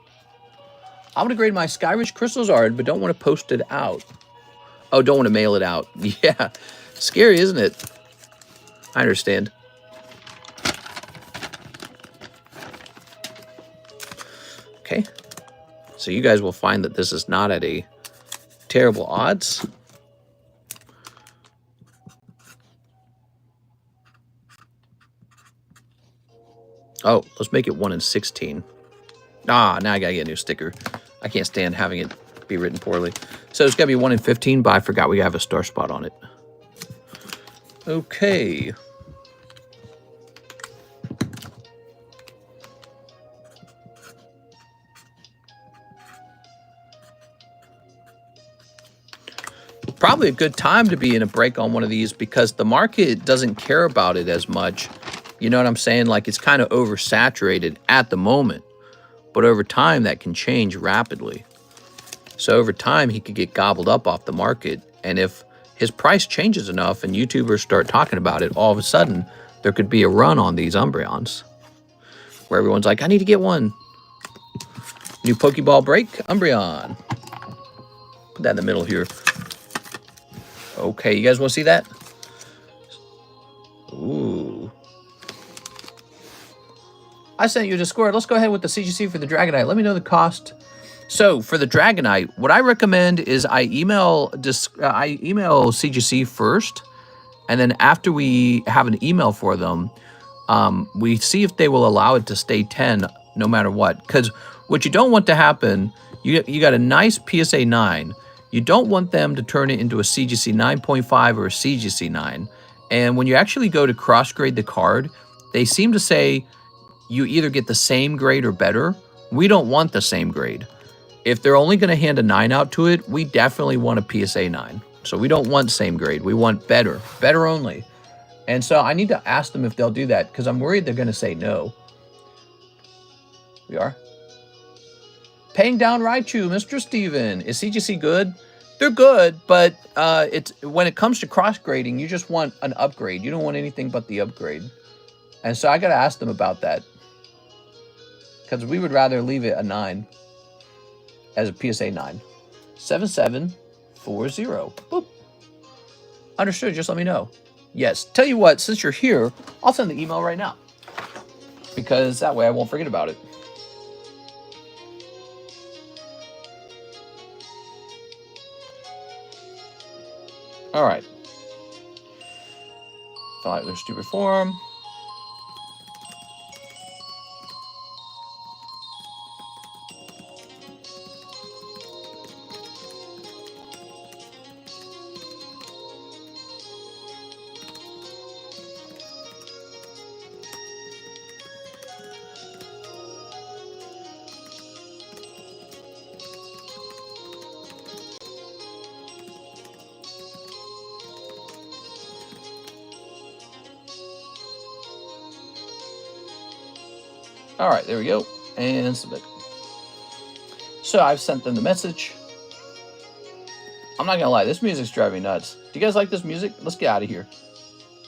I'm going to grade my Skyridge Crystals Ard, but don't want to post it out. Oh, don't want to mail it out. Yeah, scary, isn't it? I understand. Okay, so you guys will find that this is not at a terrible odds. Oh, let's make it 1 in 16. Ah, now I gotta get a new sticker. I can't stand having it be written poorly. So it's gotta be 1 in 15, but I forgot we have a star spot on it. Okay. Probably a good time to be in a break on one of these because the market doesn't care about it as much. You know what I'm saying? Like, it's kind of oversaturated at the moment, but over time that can change rapidly. So over time he could get gobbled up off the market, and if his price changes enough and YouTubers start talking about it, all of a sudden there could be a run on these Umbreons where everyone's like, I need to get one. New Pokeball break, Umbreon. Put that in the middle here. Okay, you guys want to see that? Ooh. I sent you a Discord. Let's go ahead with the CGC for the Dragonite. Let me know the cost. So for the Dragonite, what I recommend is I email CGC first, and then after we have an email for them, we see if they will allow it to stay 10 no matter what. Because what you don't want to happen, you got a nice PSA 9. You don't want them to turn it into a CGC 9.5 or a CGC 9. And when you actually go to cross-grade the card, they seem to say you either get the same grade or better. We don't want the same grade. If they're only going to hand a 9 out to it, we definitely want a PSA 9. So we don't want same grade. We want better. Better only. And so I need to ask them if they'll do that because I'm worried they're going to say no. We are. Paying down Raichu, Mr. Steven. Is CGC good? They're good, but it's when it comes to cross-grading, you just want an upgrade. You don't want anything but the upgrade. And so I got to ask them about that. Because we would rather leave it a 9 as a PSA 9. 7740. Boop. Understood. Just let me know. Yes. Tell you what, since you're here, I'll send the email right now. Because that way I won't forget about it. All right. Fill out their stupid form. All right, there we go. And submit. So I've sent them the message. I'm not going to lie. This music's driving me nuts. Do you guys like this music? Let's get out of here.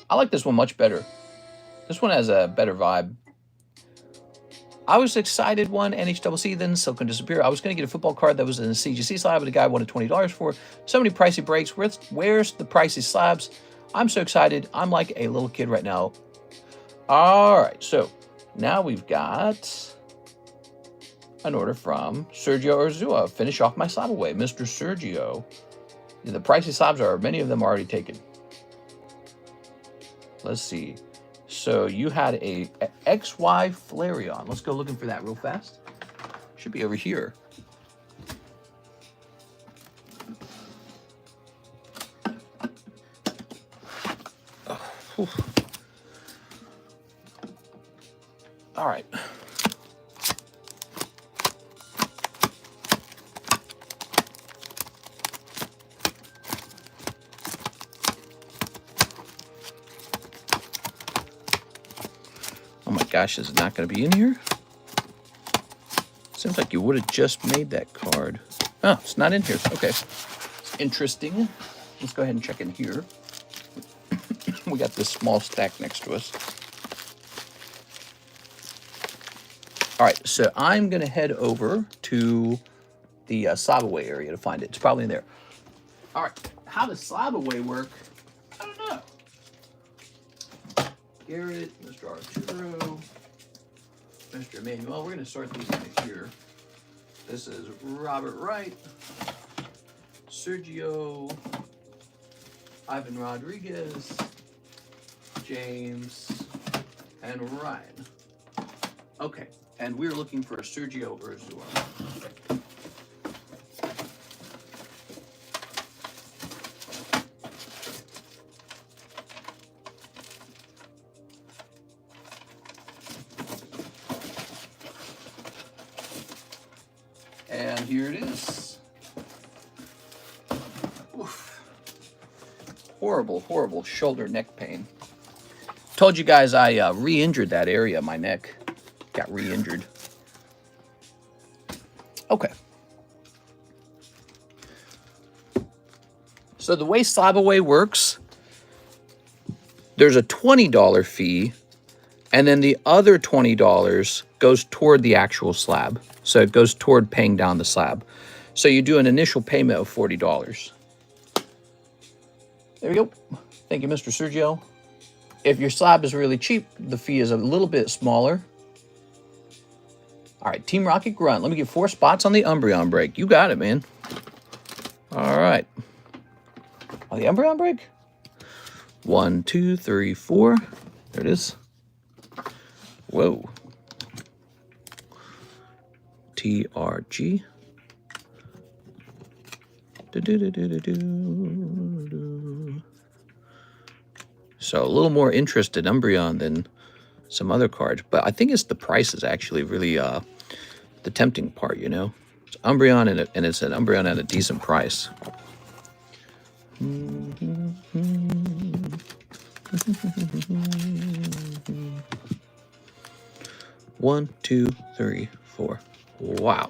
I like this one much better. This one has a better vibe. I was excited one NHCC, then Silicon Disappear. I was going to get a football card that was in a CGC slab, but the guy wanted $20 for. So many pricey breaks. Where's the pricey slabs? I'm so excited. I'm like a little kid right now. All right, so now we've got an order from Sergio Urzua. Finish off my Slabaway, Mr. Sergio. The pricey slabs are, many of them are already taken. Let's see. So you had a XY Flareon. Let's go looking for that real fast. Should be over here. Oh, all right. Gosh, is it not going to be in here? Seems like you would have just made that card. Oh, it's not in here. Okay. Interesting. Let's go ahead and check in here. We got this small stack next to us. All right, so I'm going to head over to the Slabaway area to find it. It's probably in there. All right, how does Slabaway work? I don't know. Garrett, Mr. Arturo, Mr. Emmanuel. We're going to sort these into here. This is Robert Wright, Sergio, Ivan Rodriguez, James, and Ryan. Okay, and we're looking for a Sergio Urzua. And here it is. Oof. Horrible, horrible shoulder neck pain. Told you guys I re-injured that area of my neck. Got re-injured. Okay. So the way Slabaway works, there's a $20 fee, and then the other $20 goes toward the actual slab. So it goes toward paying down the slab. So you do an initial payment of $40. There we go. Thank you, Mr. Sergio. If your slab is really cheap, the fee is a little bit smaller. All right, Team Rocket Grunt. Let me get 4 spots on the Umbreon break. You got it, man. All right. On the Umbreon break? 1, 2, 3, 4. There it is. Whoa. TRG. So a little more interest in Umbreon than some other cards, but I think it's the price is actually really the tempting part, you know. It's Umbreon and it's an Umbreon at a decent price. 1, 2, 3, 4. Wow.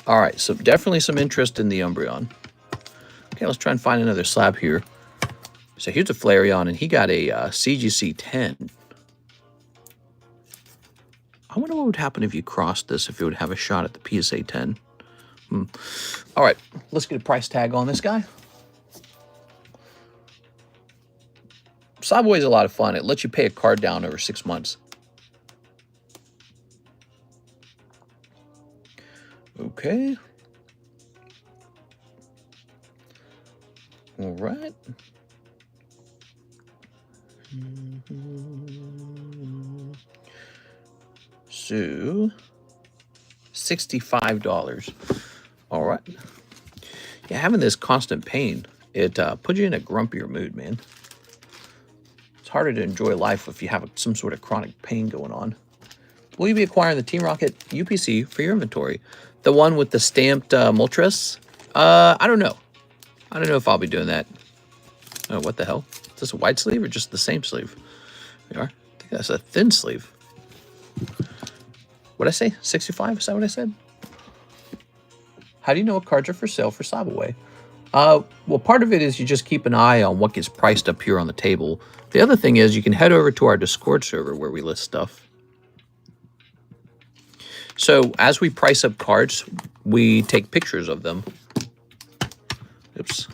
All right, so definitely some interest in the Umbreon. Okay, let's try and find another slab here. So here's a Flareon, and he got a CGC 10. I wonder what would happen if you crossed this, if it would have a shot at the PSA 10. All right, let's get a price tag on this guy. Slabaway is a lot of fun. It lets you pay a card down over 6 months. Okay. All right. So, $65. All right. Yeah, having this constant pain, it puts you in a grumpier mood, man. It's harder to enjoy life if you have some sort of chronic pain going on. Will you be acquiring the Team Rocket UPC for your inventory? The one with the stamped Moltres? I don't know. I don't know if I'll be doing that. Oh, what the hell? Is this a wide sleeve or just the same sleeve? There we are. I think that's a thin sleeve. What did I say? 65? Is that what I said? How do you know what cards are for sale for Slabaway? Well, part of it is you just keep an eye on what gets priced up here on the table. The other thing is you can head over to our Discord server where we list stuff. So as we price up cards, we take pictures of them. Oops.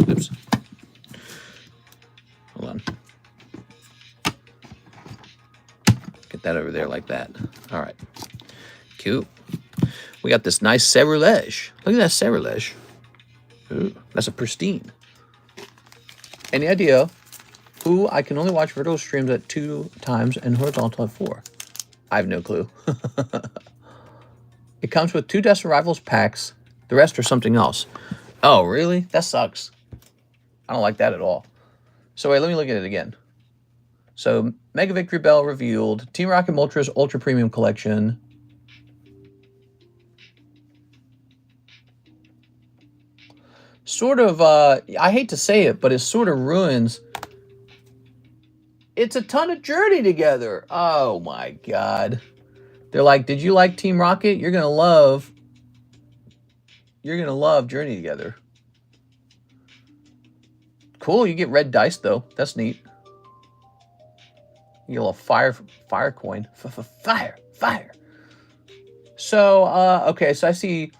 Oops. Hold on. Get that over there like that. All right. Cool. We got this nice serrulege. Look at that serrulege. Ooh, that's a pristine. Any idea who I can only watch vertical streams at 2 times and horizontal at 4? I have no clue. It comes with 2 Destined Rivals packs. The rest are something else. Oh, really? That sucks. I don't like that at all. So wait, let me look at it again. So Mega Victory Bell revealed. Team Rocket Moltres Ultra Premium Collection. Sort of, I hate to say it, but it sort of ruins. It's a ton of Journey together. Oh my God. They're like, did you like Team Rocket? You're gonna love Journey together. Cool, you get red dice though. That's neat. You get a little fire coin. Fire. So, okay, so I see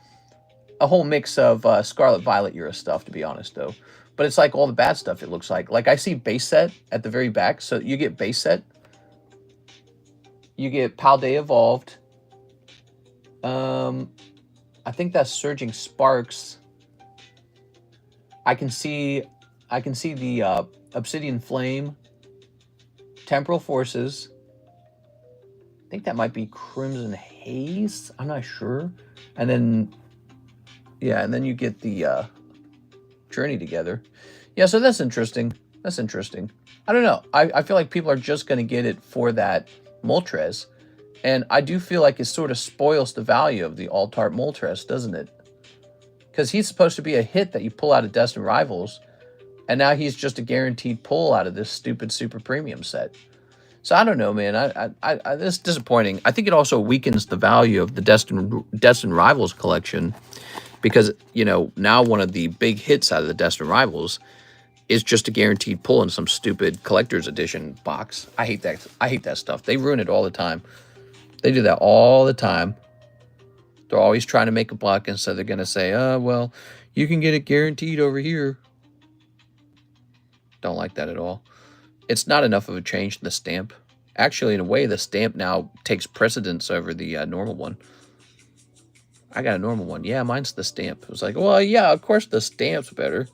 a whole mix of Scarlet Violet era stuff, to be honest, though. But it's like all the bad stuff, it looks like. Like, I see base set at the very back. So you get base set. You get Paldea Evolved. I think that's Surging Sparks. I can see the Obsidian Flame. Temporal Forces. I think that might be Crimson Haze. I'm not sure. And then... yeah, and then you get the Journey together. Yeah, so that's interesting. That's interesting. I don't know. I feel like people are just going to get it for that Moltres. And I do feel like it sort of spoils the value of the Altart Moltres, doesn't it? Because he's supposed to be a hit that you pull out of Destined Rivals. And now he's just a guaranteed pull out of this stupid Super Premium set. So I don't know, man. This is disappointing. I think it also weakens the value of the Destined Rivals collection. Because, you know, now one of the big hits out of the Destined Rivals is just a guaranteed pull in some stupid collector's edition box. I hate that. I hate that stuff. They ruin it all the time. They do that all the time. They're always trying to make a buck, and so they're going to say, oh, well, you can get it guaranteed over here. Don't like that at all. It's not enough of a change in the stamp. Actually, in a way, the stamp now takes precedence over the normal one. I got a normal one. Yeah, mine's the stamp. It was like, well, yeah, of course the stamp's better.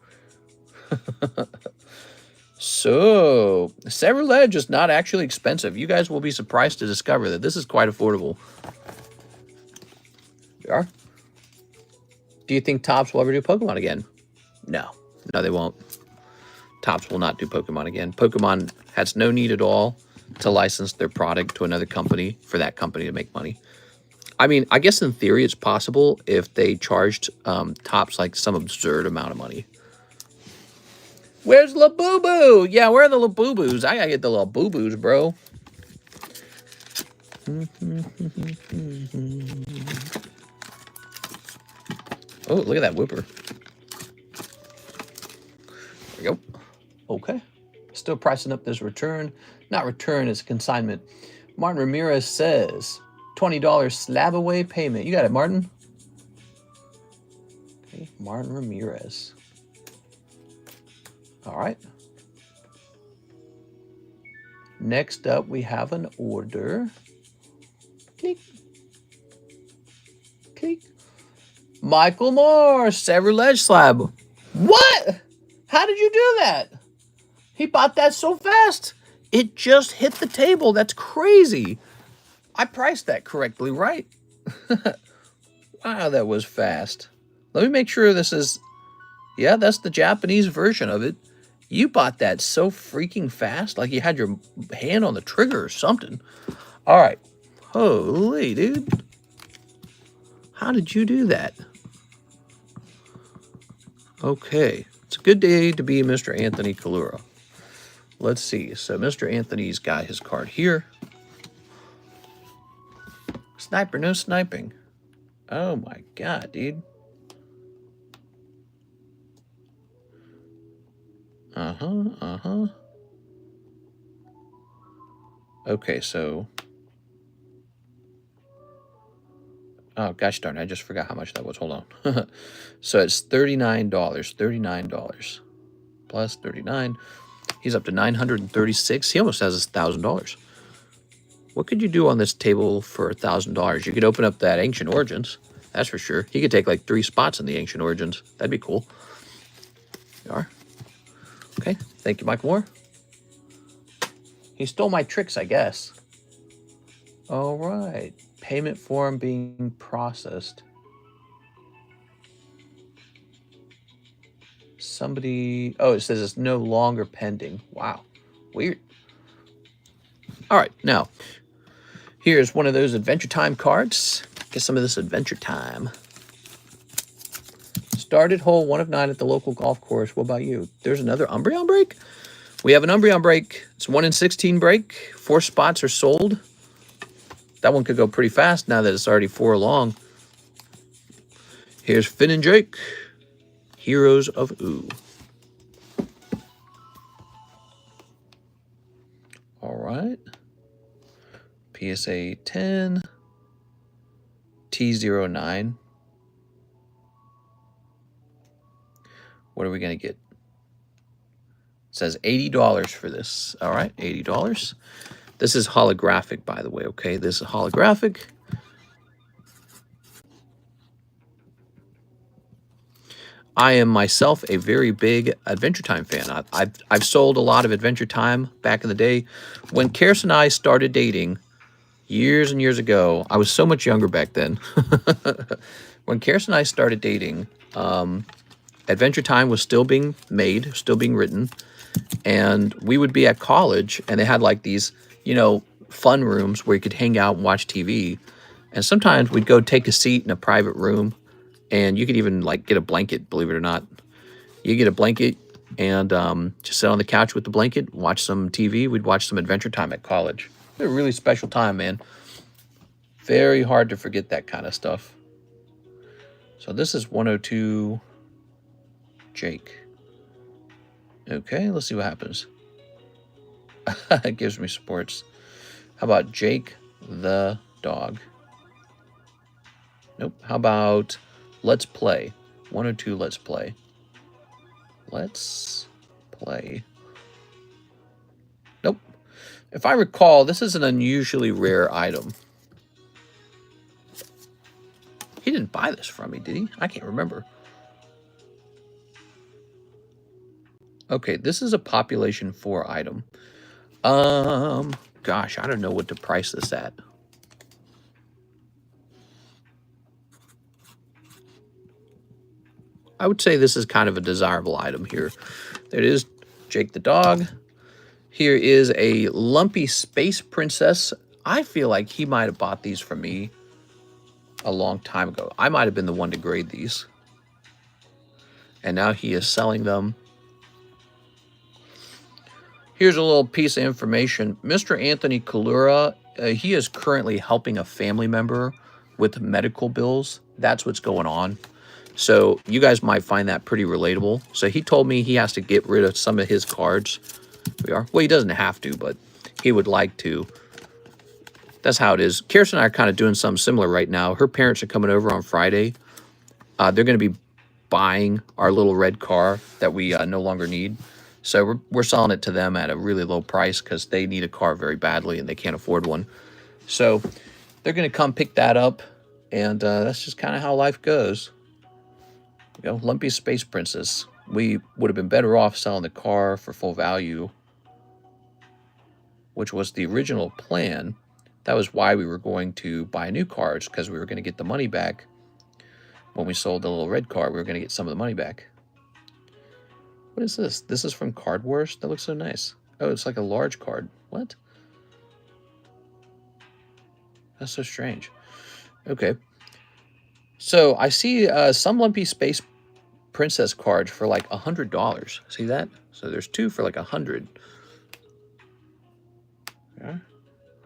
So, Serrulege is not actually expensive. You guys will be surprised to discover that this is quite affordable. You are? Do you think Topps will ever do Pokemon again? No. No, they won't. Topps will not do Pokemon again. Pokemon has no need at all to license their product to another company for that company to make money. I mean, I guess in theory it's possible if they charged Topps like some absurd amount of money. Where's Labubu? Yeah, where are the Labubus? I gotta get the Labubus, bro. Oh, look at that Whipper. There we go. Okay. Still pricing up this return. Not return, it's consignment. Martin Ramirez says $20 Slabaway payment. You got it, Martin? Okay, Martin Ramirez. All right. Next up, we have an order. Click. Click. Michael Moore, Serrulege Slab. What? How did you do that? He bought that so fast. It just hit the table. That's crazy. I priced that correctly, right? Wow, that was fast. Let me make sure this is... yeah, that's the Japanese version of it. You bought that so freaking fast, like you had your hand on the trigger or something. All right. Holy, dude. How did you do that? Okay, it's a good day to be Mr. Anthony Kalura. Let's see. So Mr. Anthony's got his card here. Sniper, no sniping. Oh my god, dude. Okay, so... Oh, gosh darn, I just forgot how much that was. Hold on. So it's $39. $39. Plus 39. He's up to 936. He almost has $1,000. What could you do on this table for $1,000? You could open up that Ancient Origins. That's for sure. He could take like 3 spots in the Ancient Origins. That'd be cool. You are. Okay. Thank you, Michael Moore. He stole my tricks, I guess. All right. Payment form being processed. Somebody... Oh, it says it's no longer pending. Wow. Weird. All right. Now, here's one of those Adventure Time cards. Get some of this Adventure Time. Started hole 1 of 9 at the local golf course. What about you? There's another Umbreon break? We have an Umbreon break. It's 1 in 16 break. 4 spots are sold. That one could go pretty fast now that it's already 4 along. Here's Finn and Jake. Heroes of Ooh. All right. PSA 10. T09. What are we going to get? It says $80 for this. All right, $80. This is holographic, by the way, okay? This is holographic. I am myself a very big Adventure Time fan. I've sold a lot of Adventure Time back in the day. When Karis and I started dating years and years ago, I was so much younger back then. When Karis and I started dating, Adventure Time was still being made, still being written. And we would be at college, and they had like these, you know, fun rooms where you could hang out and watch TV. And sometimes we'd go take a seat in a private room, and you could even like get a blanket, believe it or not. You get a blanket and just sit on the couch with the blanket, watch some TV. We'd watch some Adventure Time at college. It was a really special time, man. Very hard to forget that kind of stuff. So this is 102 Jake. Okay, let's see what happens. It gives me supports. How about Jake the dog? Nope. How about Let's Play? 102 Let's Play. Let's Play. Nope. If I recall, this is an unusually rare item. He didn't buy this from me, did he? I can't remember. Okay, this is a population 4 item. Gosh, I don't know what to price this at. I would say this is kind of a desirable item here. There it is, Jake the dog. Here is a lumpy space princess. I feel like he might have bought these from me a long time ago. I might have been the one to grade these. And now he is selling them. Here's a little piece of information. Mr. Anthony Kalura, he is currently helping a family member with medical bills. That's what's going on. So you guys might find that pretty relatable. So he told me he has to get rid of some of his cards. Well, he doesn't have to, but he would like to. That's how it is. Karis and I are kind of doing something similar right now. Her parents are coming over on Friday. They're going to be buying our little red car that we no longer need. So we're selling it to them at a really low price because they need a car very badly and they can't afford one. So they're going to come pick that up, and that's just kind of how life goes. You know, Lumpy Space Princess. We would have been better off selling the car for full value, which was the original plan. That was why we were going to buy new cars, because we were going to get the money back. When we sold the little red car, we were going to get some of the money back. What is this? This is from Card Wars? That looks so nice. Oh, it's like a large card. What? That's so strange. Okay. So I see some Lumpy Space princess cards for like $100. See that? So there's 2 for like $100. Yeah.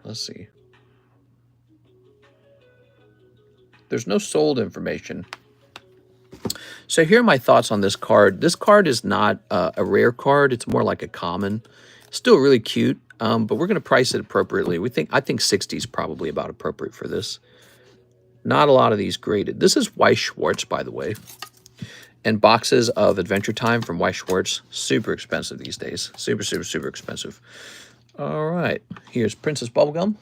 Let's see. There's no sold information. So here are my thoughts on this card. This card is not a rare card. It's more like a common. Still really cute, but we're going to price it appropriately. I think 60 is probably about appropriate for this. Not a lot of these graded. This is Weiss Schwarz, by the way. And boxes of Adventure Time from Weiss Schwarz. Super expensive these days. Super, super, super expensive. All right. Here's Princess Bubblegum.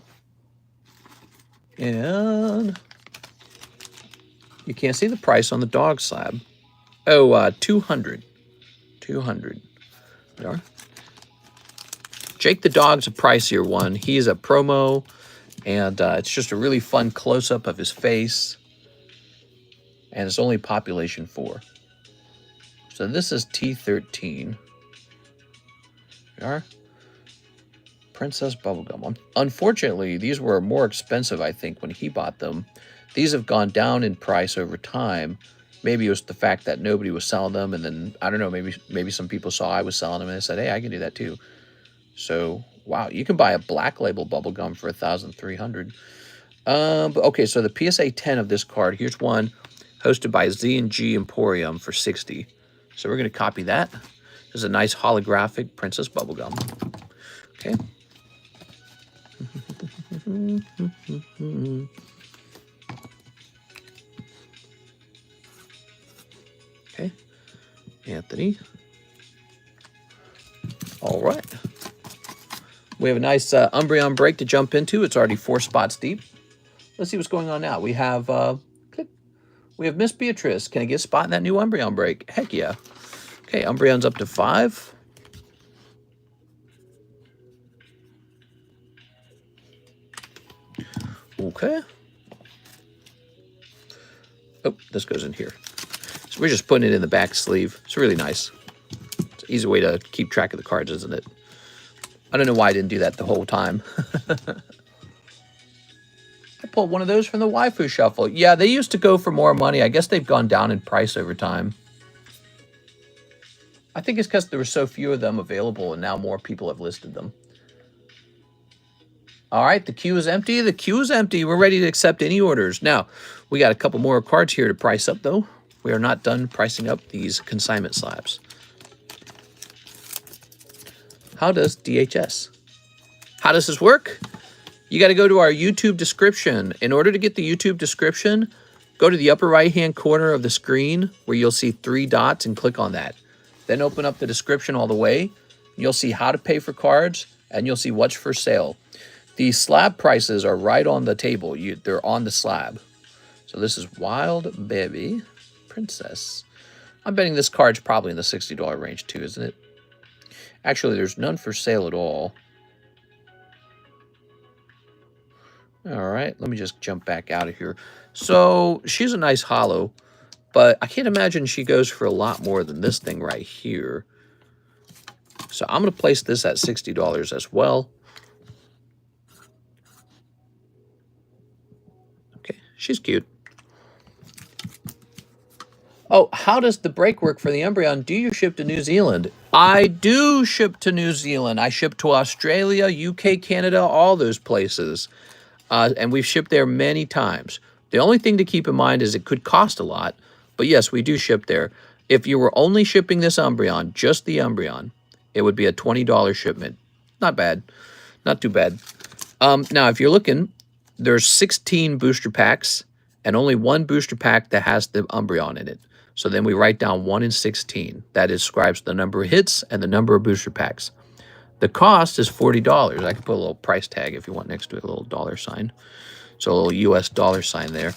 And you can't see the price on the dog slab. Oh, 200. 200. There. Jake the dog's a pricier one. He's a promo, and it's just a really fun close-up of his face. And it's only population 4. So this is T13. There are. Princess Bubblegum. Unfortunately, these were more expensive, I think, when he bought them. These have gone down in price over time. Maybe it was the fact that nobody was selling them, and then, I don't know, maybe some people saw I was selling them, and they said, hey, I can do that too. So, wow, you can buy a black label bubblegum for $1,300. Okay, so the PSA 10 of this card, here's one hosted by Z&G Emporium for $60. So we're going to copy that. This is a nice holographic Princess Bubblegum. Okay. Okay, Anthony. All right. We have a nice Umbreon break to jump into. It's already 4 spots deep. Let's see what's going on now. We have we have Miss Beatrice. Can I get a spot in that new Umbreon break? Heck yeah. Okay, Umbreon's up to 5. Okay. Oh, this goes in here. So we're just putting it in the back sleeve. It's really nice. It's an easy way to keep track of the cards, isn't it? I don't know why I didn't do that the whole time. I pulled one of those from the Waifu Shuffle. Yeah, they used to go for more money. I guess they've gone down in price over time. I think it's because there were so few of them available, and now more people have listed them. All right, the queue is empty. The queue is empty. We're ready to accept any orders. Now, we got a couple more cards here to price up, though. We are not done pricing up these consignment slabs. How does DHS? How does this work? You got to go to our YouTube description. In order to get the YouTube description, go to the upper right-hand corner of the screen where you'll see 3 dots and click on that. Then open up the description all the way. You'll see how to pay for cards, and you'll see what's for sale. The slab prices are right on the table. They're on the slab. So this is Wild Baby Princess. I'm betting this card's probably in the $60 range too, isn't it? Actually, there's none for sale at all. All right, let me just jump back out of here. So she's a nice holo, but I can't imagine she goes for a lot more than this thing right here. So I'm going to place this at $60 as well. Okay, she's cute. Oh, how does the break work for the Umbreon? Do you ship to New Zealand? I do ship to New Zealand. I ship to Australia, UK, Canada, all those places. And we've shipped there many times. The only thing to keep in mind is it could cost a lot. But yes, we do ship there. If you were only shipping this Umbreon, just the Umbreon, it would be a $20 shipment. Not bad. Not too bad. Now, if you're looking, there's 16 booster packs and only 1 booster pack that has the Umbreon in it. So then we write down 1 in 16. That describes the number of hits and the number of booster packs. The cost is $40. I can put a little price tag if you want next to it, a little dollar sign. So a little US dollar sign there.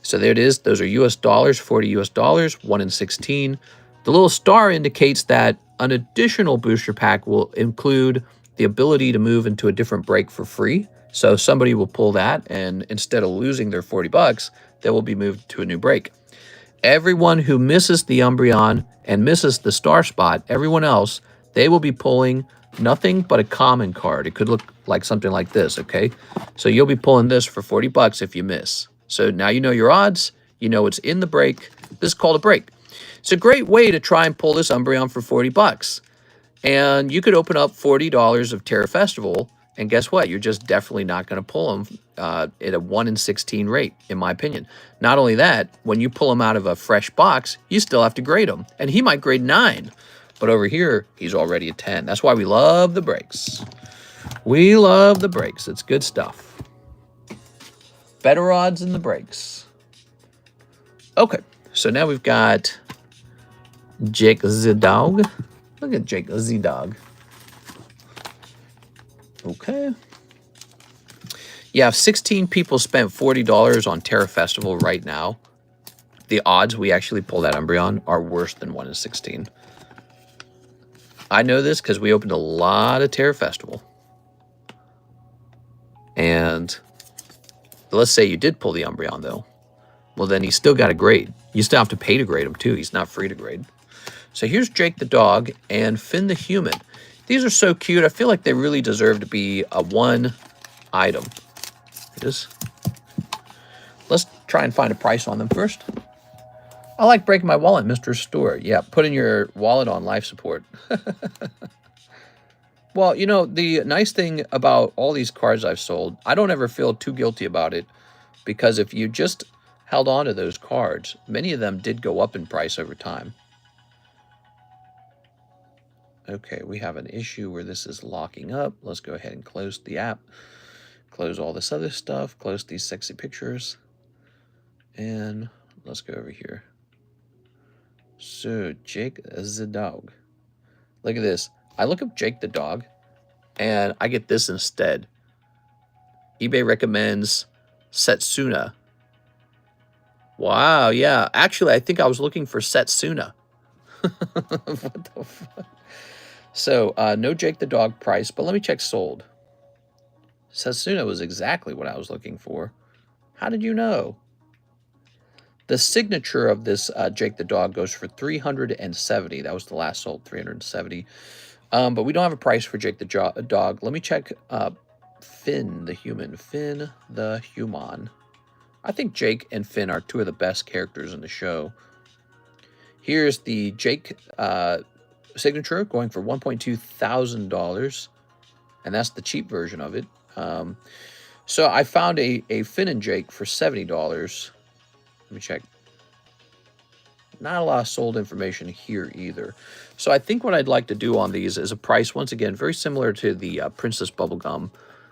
So there it is. Those are US dollars, 40 US dollars, 1 in 16. The little star indicates that an additional booster pack will include the ability to move into a different break for free. So somebody will pull that, and instead of losing their 40 bucks, they will be moved to a new break. Everyone who misses the Umbreon and misses the star spot, everyone else, they will be pulling nothing but a common card. It could look like something like this, okay? So you'll be pulling this for 40 bucks if you miss. So now you know your odds. You know it's in the break. This is called a break. It's a great way to try and pull this Umbreon for 40 bucks. And you could open up $40 of Terra Festival, and guess what? You're just definitely not going to pull them at a 1 in 16 rate, in my opinion. Not only that, when you pull them out of a fresh box, you still have to grade them. And he might grade 9. But over here, he's already a 10. That's why we love the breaks. We love the breaks. It's good stuff. Better odds in the breaks. Okay, so now we've got Jake the Dog. Look at Jake the Dog. Okay. Yeah, if 16 people spent $40 on Terra Festival right now, the odds we actually pull that Umbreon are worse than 1 in 16. I know this because we opened a lot of Terra Festival. And let's say you did pull the Umbreon, though. Well, then he's still got a grade. You still have to pay to grade him, too. He's not free to grade. So here's Jake the Dog and Finn the Human. These are so cute. I feel like they really deserve to be a one item. It is. Let's try and find a price on them first. I like breaking my wallet, Mr. Store. Yeah, putting your wallet on life support. Well, you know, the nice thing about all these cards I've sold, I don't ever feel too guilty about it, because if you just held on to those cards, many of them did go up in price over time. Okay, we have an issue where this is locking up. Let's go ahead and close the app. Close all this other stuff. Close these sexy pictures. And let's go over here. So, Jake the Dog. Look at this. I look up Jake the Dog, and I get this instead. eBay recommends Setsuna. Wow, yeah. Actually, I think I was looking for Setsuna. What the fuck? So, no Jake the Dog price, but let me check sold. Setsuna was exactly what I was looking for. How did you know? The signature of this Jake the Dog goes for $370. That was the last sold, $370. But we don't have a price for Jake the Dog. Let me check Finn the Human. Finn the Human. I think Jake and Finn are two of the best characters in the show. Here's the Jake signature going for $1.2 thousand, and that's the cheap version of it. So I found a Finn and Jake for $70. Let me check. Not a lot of sold information here either. So I think what I'd like to do on these is a price, once again, very similar to the Princess Bubblegum.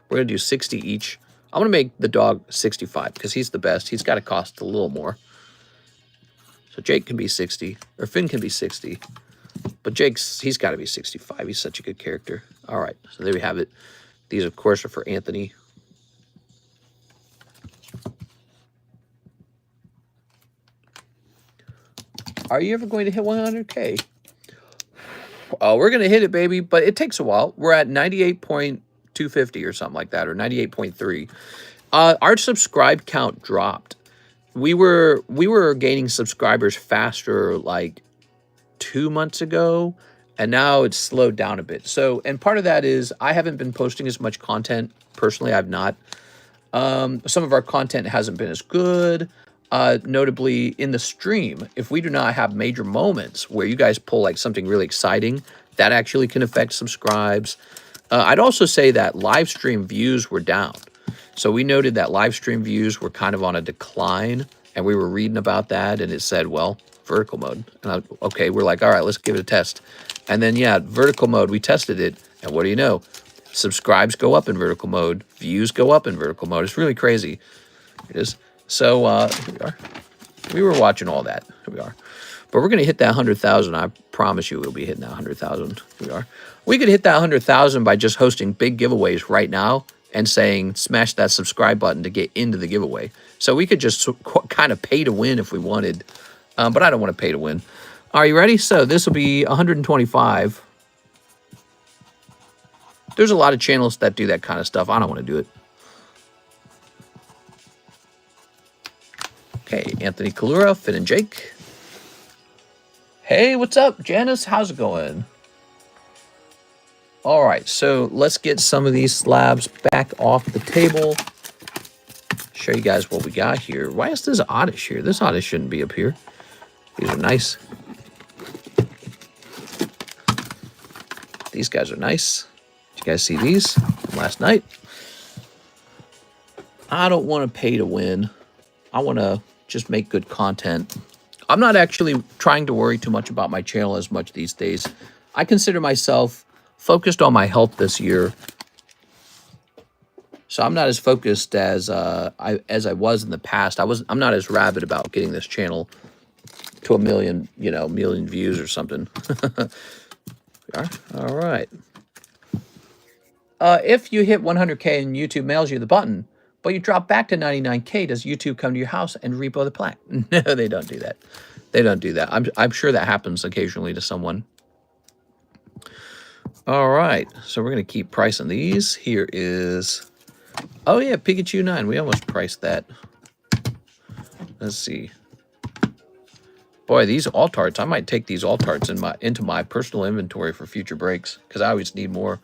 We're going to do 60 each. I'm going to make the dog 65 because he's the best. He's got to cost a little more. So Jake can be 60, or Finn can be 60. But he's got to be 65. He's such a good character. All right, so there we have it. These, of course, are for Anthony. Are you ever going to hit 100K? Oh, we're going to hit it, baby, but it takes a while. We're at 98.250 or something like that, or 98.3. Our subscribe count dropped. We were gaining subscribers faster like 2 months ago, and now it's slowed down a bit. So, and part of that is I haven't been posting as much content. Personally, I've not. Some of our content hasn't been as good. Notably in the stream, if we do not have major moments where you guys pull like something really exciting, that actually can affect subscribes. I'd also say that live stream views were down. So we noted that live stream views were kind of on a decline, and we were reading about that, and it said, well, vertical mode. And okay, we're like, all right, let's give it a test. And then, yeah, vertical mode, we tested it, and what do you know? Subscribes go up in vertical mode. Views go up in vertical mode. It's really crazy. It is. So, here we are. We were watching all that. Here we are. But we're going to hit that 100,000. I promise you we'll be hitting that 100,000. Here we are. We could hit that 100,000 by just hosting big giveaways right now and saying, smash that subscribe button to get into the giveaway. So we could just kind of pay to win if we wanted. But I don't want to pay to win. Are you ready? So this will be 125. There's a lot of channels that do that kind of stuff. I don't want to do it. Okay, Anthony Kalura, Finn and Jake. Hey, what's up, Janice? How's it going? All right, so let's get some of these slabs back off the table. Show you guys what we got here. Why is this oddish here? This oddish shouldn't be up here. These are nice. These guys are nice. Did you guys see these from last night? I don't want to pay to win. I want to just make good content. I'm not actually trying to worry too much about my channel as much these days. I consider myself focused on my health this year. So I'm not as focused as I was in the past. I'm not as rabid about getting this channel to a million, million views or something. We are. All right. If you hit 100K and YouTube mails you the button, but you drop back to 99K, does YouTube come to your house and repo the plaque? No, they don't do that. They don't do that. I'm sure that happens occasionally to someone. All right. So we're going to keep pricing these. Here is... Oh, yeah, Pikachu 9. We almost priced that. Let's see. Boy, these alt-arts, I might take these alt-arts into my personal inventory for future breaks, because I always need more.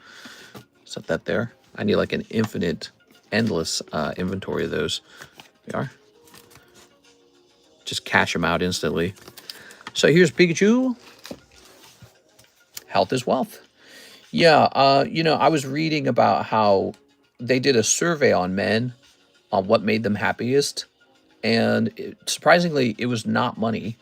Set that there. I need like an infinite, endless inventory of those. There we are. Just cash them out instantly. So here's Pikachu. Health is wealth. Yeah, I was reading about how they did a survey on men on what made them happiest. And surprisingly, it was not money.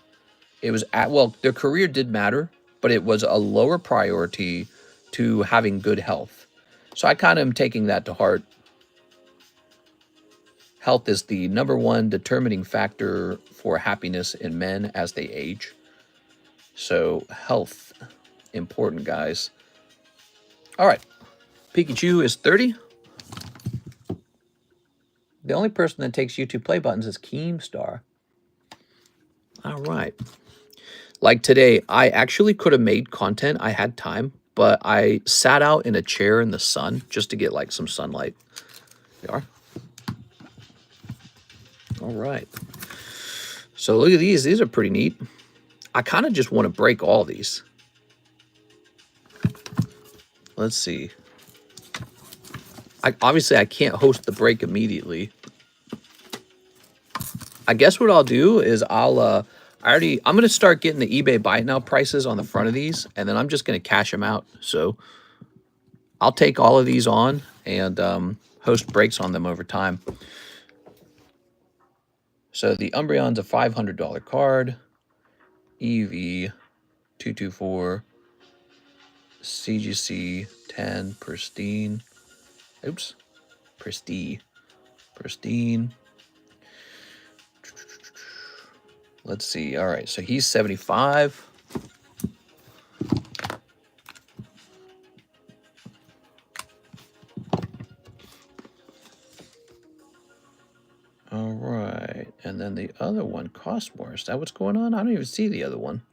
It was, well, their career did matter, but it was a lower priority to having good health. So I kind of am taking that to heart. Health is the #1 determining factor for happiness in men as they age. So health, important, guys. All right, Pikachu is 30. The only person that takes YouTube play buttons is Keemstar. All right. Like today, I actually could have made content. I had time, but I sat out in a chair in the sun just to get like some sunlight. There we are. All right. So look at these. These are pretty neat. I kind of just want to break all these. Let's see. Obviously, I can't host the break immediately. I guess what I'll do is I'm going to start getting the eBay buy it now prices on the front of these, and then I'm just going to cash them out. So I'll take all of these on and host breaks on them over time. So the Umbreon's a $500 card. EV 224. CGC 10. Pristine. Oops. Pristine. Let's see. All right. So he's 75. All right. And then the other one costs more. Is that what's going on? I don't even see the other one.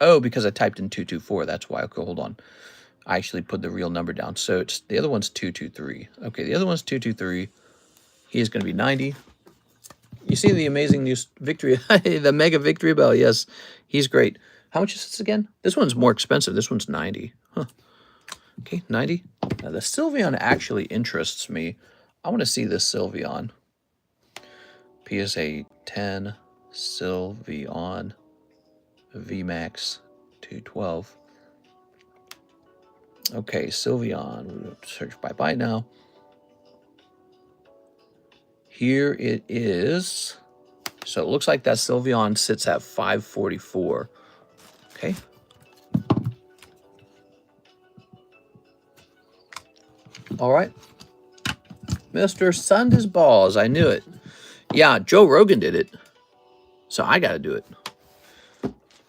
Oh, because I typed in 224. That's why. Okay, hold on. I actually put the real number down. So it's the other one's 223. Okay, the other one's 223. He is going to be 90. You see the amazing news victory, the mega victory bell. Yes, he's great. How much is this again? This one's more expensive. This one's 90. Huh. Okay, 90. Now, the Sylveon actually interests me. I want to see this Sylveon. PSA 10, Sylveon, VMAX 212. Okay, Sylveon. We'll search by now. Here it is. So it looks like that Sylveon sits at 544. Okay. All right. Mr. Sunday's Balls. I knew it. Yeah, Joe Rogan did it. So I got to do it.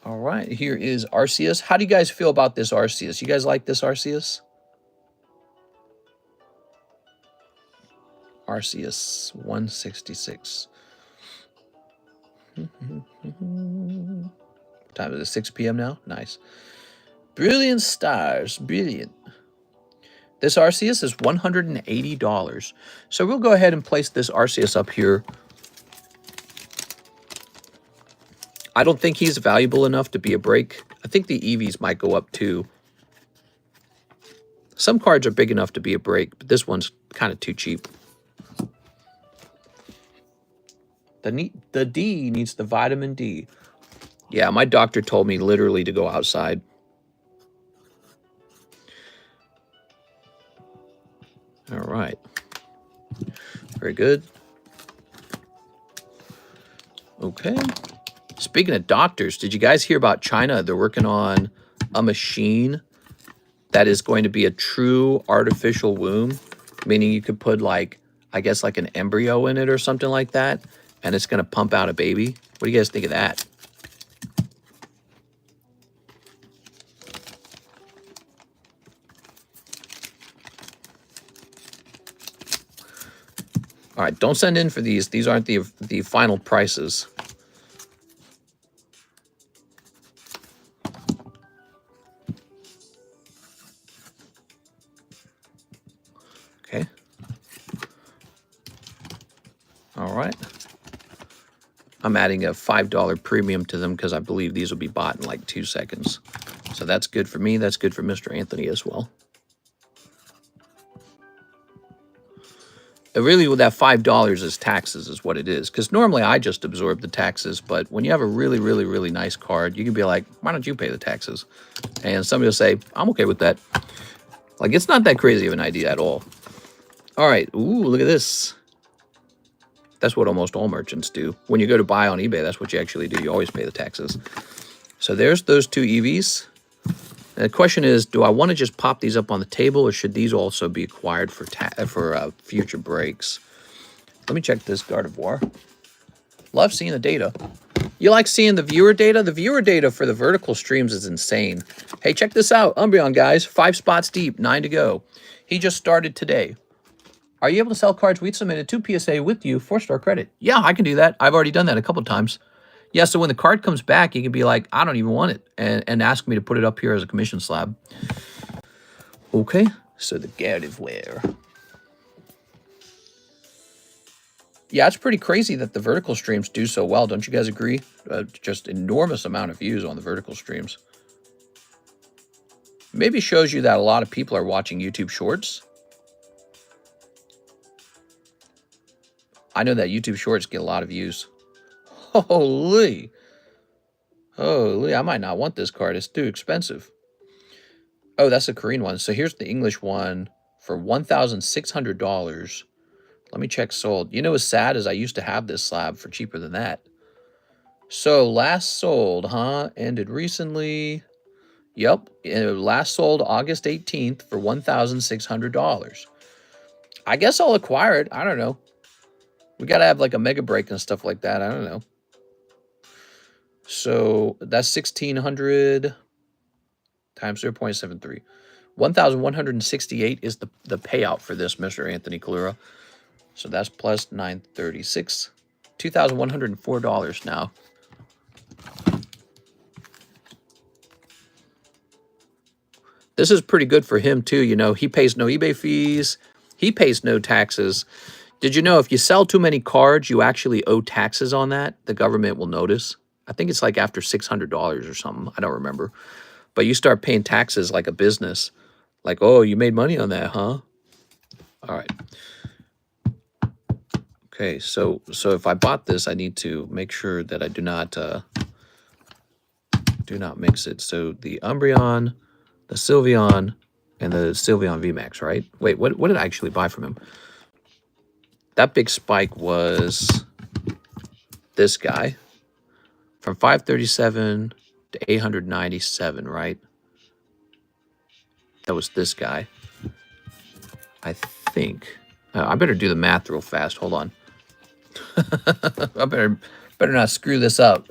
All right. Here is Arceus. How do you guys feel about this Arceus? You guys like this Arceus? Arceus 166. Time is it? 6 p.m. now? Nice. Brilliant stars. Brilliant. This Arceus is $180. So we'll go ahead and place this Arceus up here. I don't think he's valuable enough to be a break. I think the EVs might go up too. Some cards are big enough to be a break, but this one's kind of too cheap. The D needs the vitamin D. Yeah, my doctor told me literally to go outside. All right. Very good. Okay. Speaking of doctors, did you guys hear about China? They're working on a machine that is going to be a true artificial womb, meaning you could put like, I guess like an embryo in it or something like that, and it's going to pump out a baby. What do you guys think of that? All right, don't send in for these. These aren't the final prices. Okay. All right. I'm adding a $5 premium to them because I believe these will be bought in like 2 seconds. So that's good for me. That's good for Mr. Anthony as well. Really, with that $5 is taxes is what it is. Because normally I just absorb the taxes. But when you have a really, really, really nice card, you can be like, why don't you pay the taxes? And somebody will say, I'm okay with that. Like, it's not that crazy of an idea at all. All right. Ooh, look at this. That's what almost all merchants do. When you go to buy on eBay, that's what you actually do. You always pay the taxes. So there's those two EVs. And the question is, do I want to just pop these up on the table, or should these also be acquired for future breaks? Let me check this Gardevoir. Love seeing the data. You like seeing the viewer data? The viewer data for the vertical streams is insane. Hey, check this out. Umbreon, guys. 5 spots deep, 9 to go. He just started today. Are you able to sell cards we submitted to PSA with you 4-star credit? Yeah, I can do that. I've already done that a couple of times. Yeah, so when the card comes back, you can be like, I don't even want it, and ask me to put it up here as a commission slab. Okay, so the Gardevoir. Yeah, it's pretty crazy that the vertical streams do so well. Don't you guys agree? Just enormous amount of views on the vertical streams. Maybe shows you that a lot of people are watching YouTube Shorts. I know that YouTube Shorts get a lot of views. Holy. Holy, I might not want this card. It's too expensive. Oh, that's the Korean one. So here's the English one for $1,600. Let me check sold. You know what's sad is I used to have this slab for cheaper than that. So last sold, huh? Ended recently. Yep. Last sold August 18th for $1,600. I guess I'll acquire it. I don't know. We got to have like a mega break and stuff like that. I don't know. So that's 1,600 times 0.73. 1,168 is the payout for this, Mr. Anthony Kalura. So that's plus 936. $2,104 now. This is pretty good for him too. You know, he pays no eBay fees. He pays no taxes. Did you know if you sell too many cards, you actually owe taxes on that? The government will notice. I think it's like after $600 or something. I don't remember. But you start paying taxes like a business. Like, oh, you made money on that, huh? All right. Okay, so if I bought this, I need to make sure that I do not mix it. So the Umbreon, the Sylveon, and the Sylveon VMAX, right? Wait, what did I actually buy from him? That big spike was this guy. From 537 to 897, right? That was this guy. I think. I better do the math real fast. Hold on. I better not screw this up.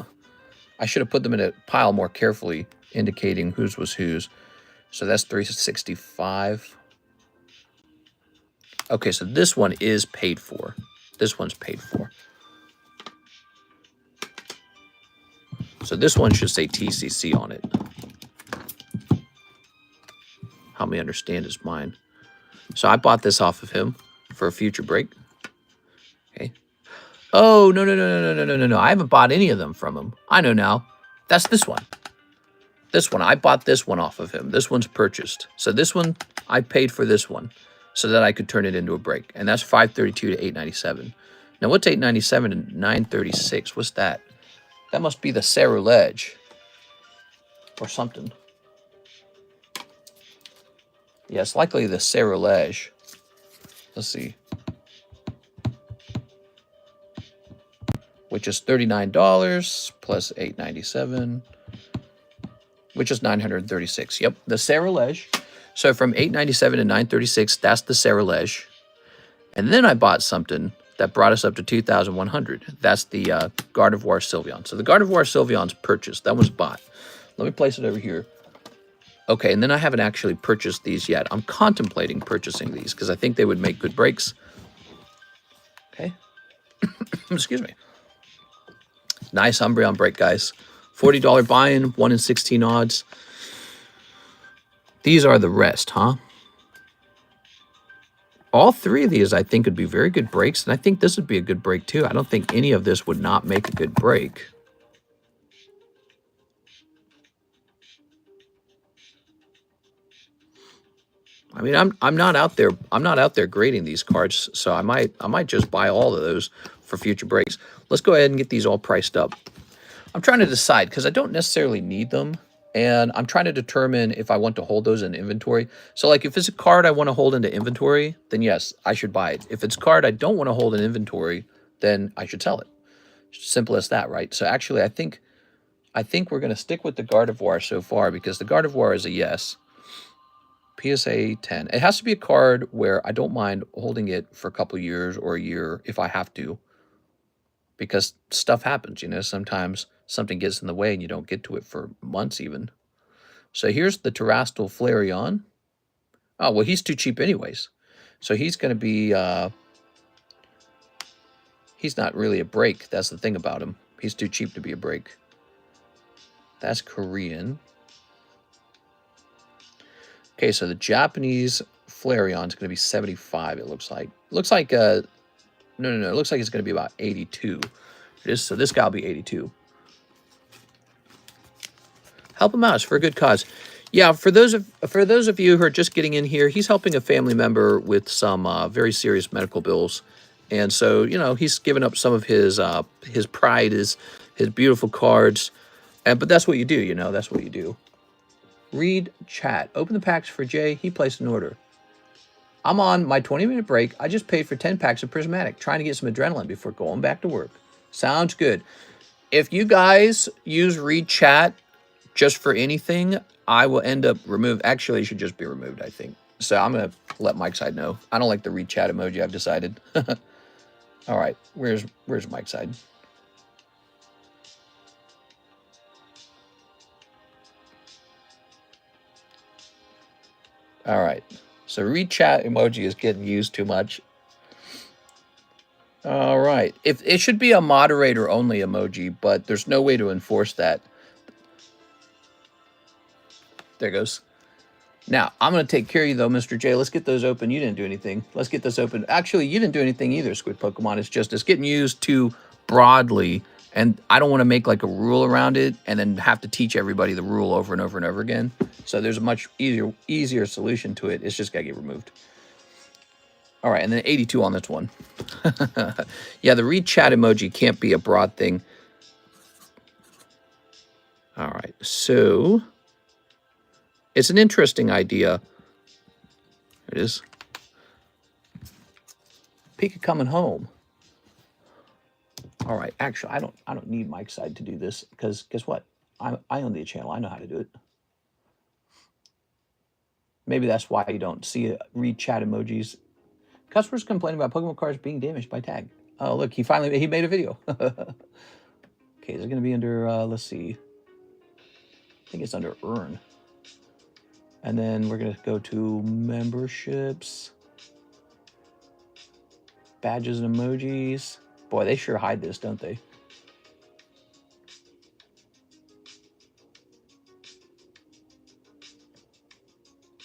I should have put them in a pile more carefully, indicating whose was whose. So that's 365. Okay, so this one is paid for. This one's paid for. So this one should say TCC on it. Help me understand is mine. So I bought this off of him for a future break. Okay. Oh, no. I haven't bought any of them from him. I know now. That's this one. This one. I bought this one off of him. This one's purchased. So this one, I paid for this one so that I could turn it into a break. And that's 532 to 897. Now, what's 897 to 936? What's that? That must be the Cerulege or something. Yeah, it's likely the Cerulege. Let's see. Which is $39 plus $897, which is $936. Yep, the Cerulege. So from $897 to $936, that's the Cerulege. And then I bought something that brought us up to $2,100. That's the Gardevoir Sylveon. So the Gardevoir Sylveon's purchased. That was bought. Let me place it over here. Okay, and then I haven't actually purchased these yet. I'm contemplating purchasing these because I think they would make good breaks. Okay. Excuse me. Nice Umbreon break, guys. $40 buy-in, 1 in 16 odds. These are the rest, huh? All three of these, I think, would be very good breaks, and I think this would be a good break, too. I don't think any of this would not make a good break. I mean, I'm not out there grading these cards, so I might just buy all of those for future breaks. Let's go ahead and get these all priced up. I'm trying to decide because I don't necessarily need them, and I'm trying to determine if I want to hold those in inventory. So, like, if it's a card I want to hold into inventory, then yes, I should buy it. If it's a card I don't want to hold in inventory, then I should sell it. Simple as that, right? So, actually, I think we're going to stick with the Gardevoir so far because the Gardevoir is a yes. PSA 10. It has to be a card where I don't mind holding it for a couple years or a year if I have to. Because stuff happens, you know, sometimes something gets in the way and you don't get to it for months even. So here's the Terastal Flareon. Oh, well, he's too cheap anyways. So he's going to be, he's not really a break. That's the thing about him. He's too cheap to be a break. That's Korean. Okay, so the Japanese Flareon is going to be 75, it looks like. Looks like, no. It looks like it's going to be about 82. So this guy will be 82. Help him out. It's for a good cause. Yeah, for those of you who are just getting in here, he's helping a family member with some very serious medical bills. And so, you know, he's given up some of his pride, his beautiful cards. But that's what you do, you know. That's what you do. Read chat. Open the packs for Jay. He placed an order. I'm on my 20-minute break. I just paid for 10 packs of Prismatic, trying to get some adrenaline before going back to work. Sounds good. If you guys use read chat just for anything, I will end up removed. Actually, it should just be removed, I think. So I'm going to let Mike's side know. I don't like the read chat emoji, I've decided. All right, where's Mike's side? All right. So read chat emoji is getting used too much. All right. It should be a moderator only emoji, but there's no way to enforce that. There goes. Now, I'm going to take care of you, though, Mr. J. Let's get those open. You didn't do anything. Let's get this open. Actually, you didn't do anything either, Squid Pokemon. It's just it's getting used too broadly, and I don't want to make like a rule around it and then have to teach everybody the rule over and over and over again. So there's a much easier solution to it. It's just got to get removed. All right, and then 82 on this one. Yeah, the read chat emoji can't be a broad thing. All right, so it's an interesting idea. It is. Pika coming home. All right, actually, I don't need Mike's side to do this because guess what? I own the channel. I know how to do it. Maybe that's why you don't see read chat emojis. Customers complaining about Pokemon cards being damaged by tag. Oh, look, he made a video. Okay, is it going to be under, let's see. I think it's under Earn. And then we're going to go to memberships. Badges and emojis. Boy, they sure hide this, don't they?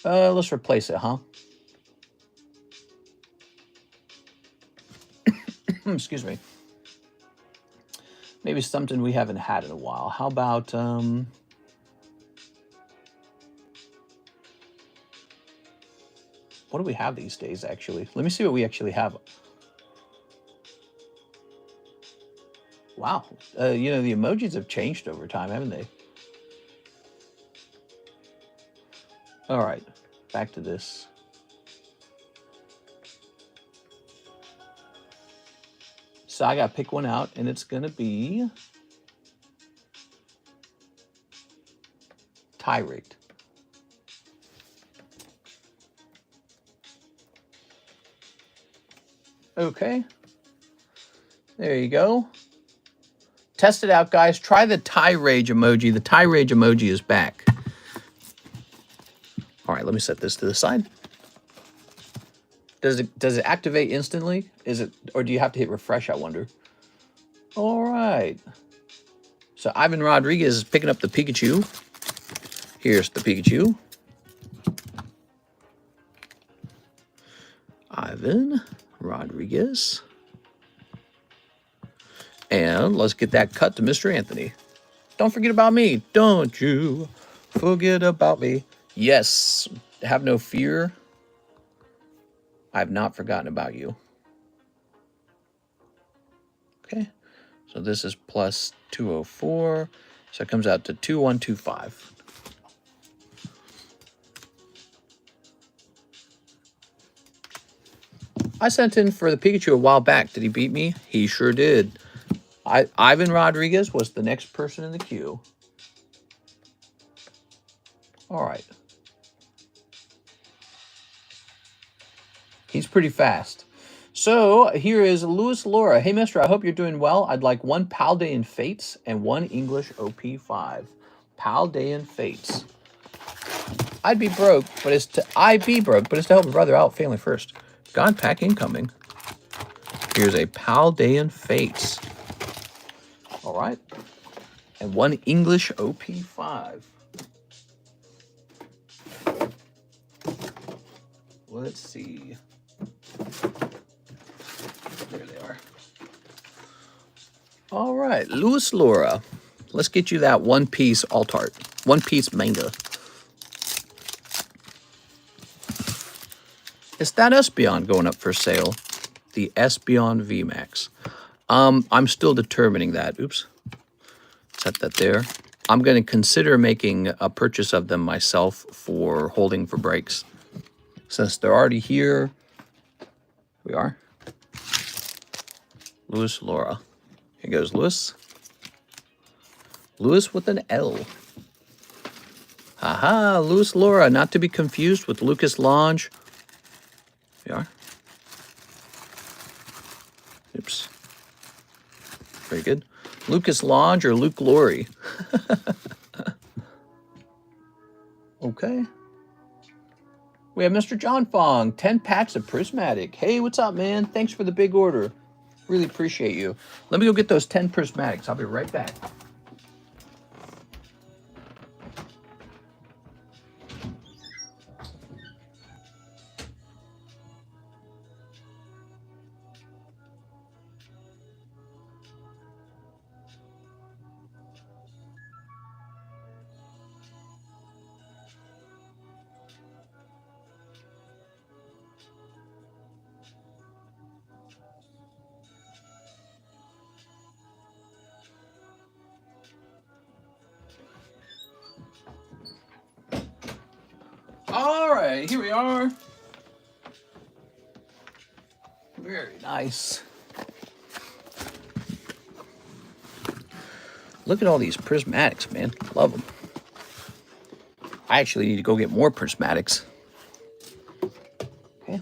Let's replace it, huh? Excuse me. Maybe something we haven't had in a while. How about, what do we have these days, actually? Let me see what we actually have. Wow. You know, the emojis have changed over time, haven't they? All right, back to this. So I got to pick one out, and it's going to be tie rigged. Okay. There you go. Test it out, guys. Try the tie rage emoji. The tie rage emoji is back. All right, let me set this to the side. Does it activate instantly? Is it, or do you have to hit refresh, I wonder? All right. So Ivan Rodriguez is picking up the Pikachu. Here's the Pikachu. Ivan Rodriguez. And let's get that cut to Mr. Anthony. Don't forget about me. Don't you forget about me. Yes, have no fear. I've not forgotten about you. Okay, so this is plus 204. So it comes out to 2125. I sent in for the Pikachu a while back. Did he beat me? He sure did. Ivan Rodriguez was the next person in the queue. All right. He's pretty fast. So here is Louis Laura. Hey, mister, I hope you're doing well. I'd like 1 Paldean Fates and 1 English OP5. Paldean Fates. I'd be broke, but it's to help a brother out, family first. God pack incoming. Here's a Paldean Fates. All right. And 1 English OP5. Let's see. There they are. All right, Louis Laura. Let's get you that one-piece alt-art. One-piece manga. Is that Espeon going up for sale? The Espeon VMAX. I'm still determining that. Oops. Set that there. I'm going to consider making a purchase of them myself for holding for breaks. Since they're already here, we are. Louis Laura. Here goes Louis. Louis with an L. Aha, Louis Laura, not to be confused with Lucas Lange. We are. Oops. Very good. Lucas Lange or Luke Glory. Okay. We have Mr. John Fong, 10 packs of Prismatic. Hey, what's up, man? Thanks for the big order. Really appreciate you. Let me go get those 10 Prismatics. I'll be right back. All right, here we are. Very nice. Look at all these Prismatics, man. Love them. I actually need to go get more Prismatics. Okay.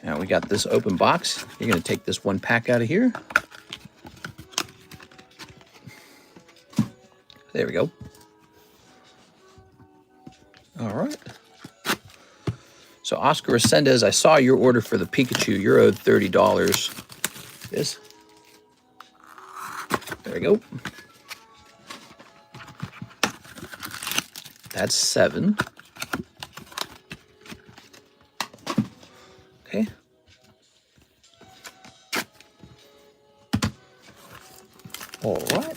Now we got this open box. You're going to take this 1 pack out of here. There we go. All right. So Oscar Resendez, I saw your order for the Pikachu. You're owed $30. Yes. There we go. That's 7. Okay. All right.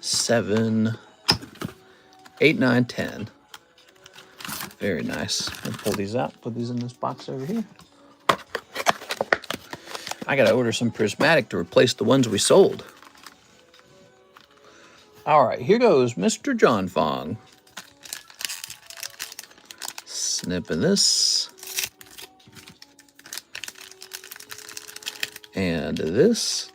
Seven, 8, 9, 10. Very nice. Let's pull these out. Put these in this box over here. I got to order some Prismatic to replace the ones we sold. All right, here goes Mr. John Fong. Snipping this. And this.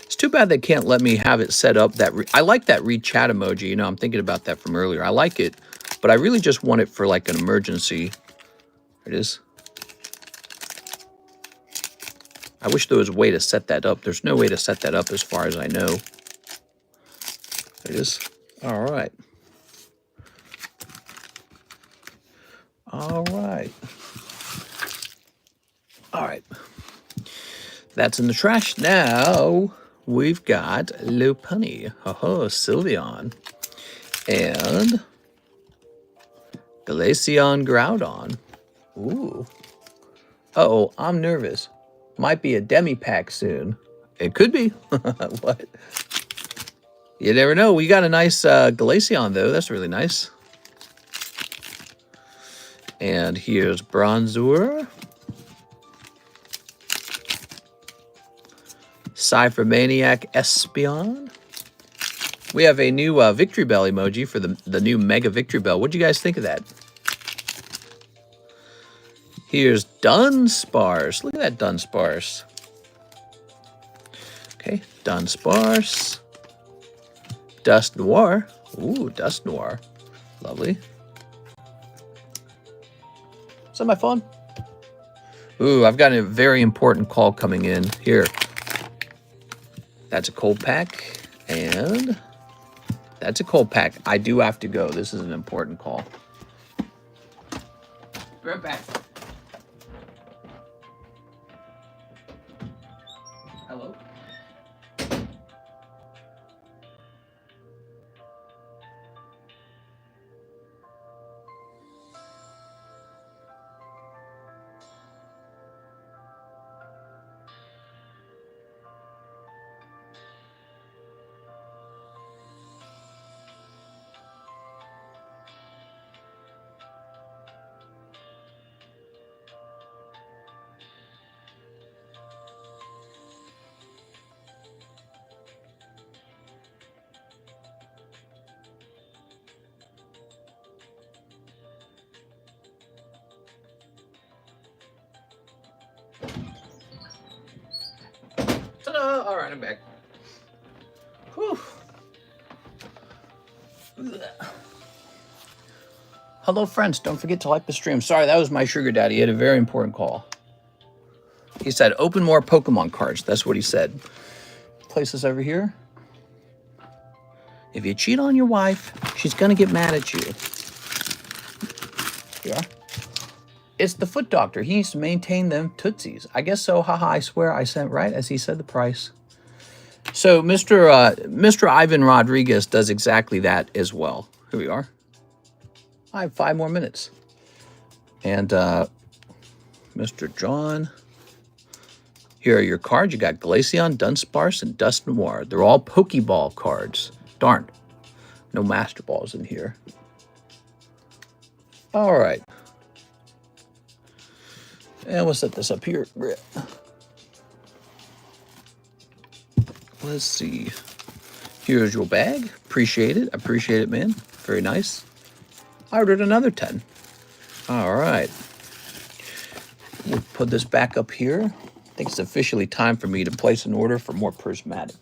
It's too bad they can't let me have it set up. I like that read chat emoji. You know, I'm thinking about that from earlier. I like it, but I really just want it for like an emergency. There it is. I wish there was a way to set that up. There's no way to set that up as far as I know. There it is. All right. All right. All right. That's in the trash. Now we've got Lopunny. Sylveon. And Glaceon Groudon. Ooh. Uh-oh, I'm nervous. Might be a demi pack soon. It could be. What? You never know. We got a nice Glaceon, though. That's really nice. And here's Bronzor. Cypher Maniac Espeon. We have a new Victory Bell emoji for the new Mega Victory Bell. What do you guys think of that? Here's Dunsparce. Look at that Dunsparce. Okay, Dunsparce. Dust Noir. Ooh, Dust Noir. Lovely. Is that my phone? Ooh, I've got a very important call coming in. Here. That's a cold pack. And that's a cold pack. I do have to go. This is an important call. Be right back. Hello? Ta-da! All right, I'm back. Whew. Hello, friends. Don't forget to like the stream. Sorry, that was my sugar daddy. He had a very important call. He said, open more Pokemon cards. That's what he said. Place this over here. If you cheat on your wife, she's going to get mad at you. Yeah. It's the foot doctor. He needs to maintain them tootsies. I guess so. Haha, I swear I sent right as he said the price. So Mr. Ivan Rodriguez does exactly that as well. Here we are. I have 5 more minutes. And Mr. John. Here are your cards. You got Glaceon, Dunsparce, and Dust Noir. They're all Pokeball cards. Darn. No Master Balls in here. All right. And we'll set this up here. Let's see. Here's your bag. Appreciate it. Appreciate it, man. Very nice. I ordered another 10. All right. We'll put this back up here. I think it's officially time for me to place an order for more Prismatic.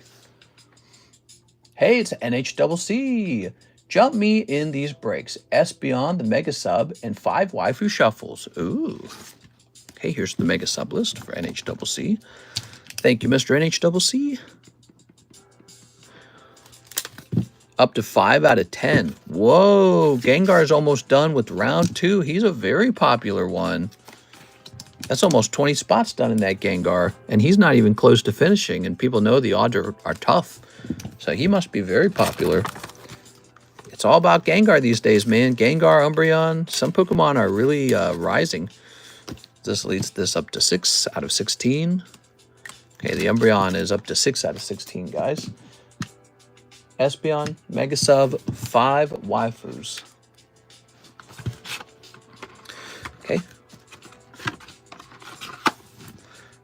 Hey, it's NHCC. Jump me in these breaks. Espeon, the Mega Sub, and 5 Waifu Shuffles. Ooh. Okay, here's the Mega Sub list for NHCC. Thank you, Mr. NHCC. Up to 5 out of 10. Whoa, Gengar's almost done with round 2. He's a very popular one. That's almost 20 spots done in that Gengar, and he's not even close to finishing, and people know the odds are tough. So he must be very popular. It's all about Gengar these days, man. Gengar, Umbreon, some Pokemon are really rising. This leads this up to 6 out of 16. Okay, the Umbreon is up to 6 out of 16, guys. Espeon, Mega Sub, 5 waifus. Okay.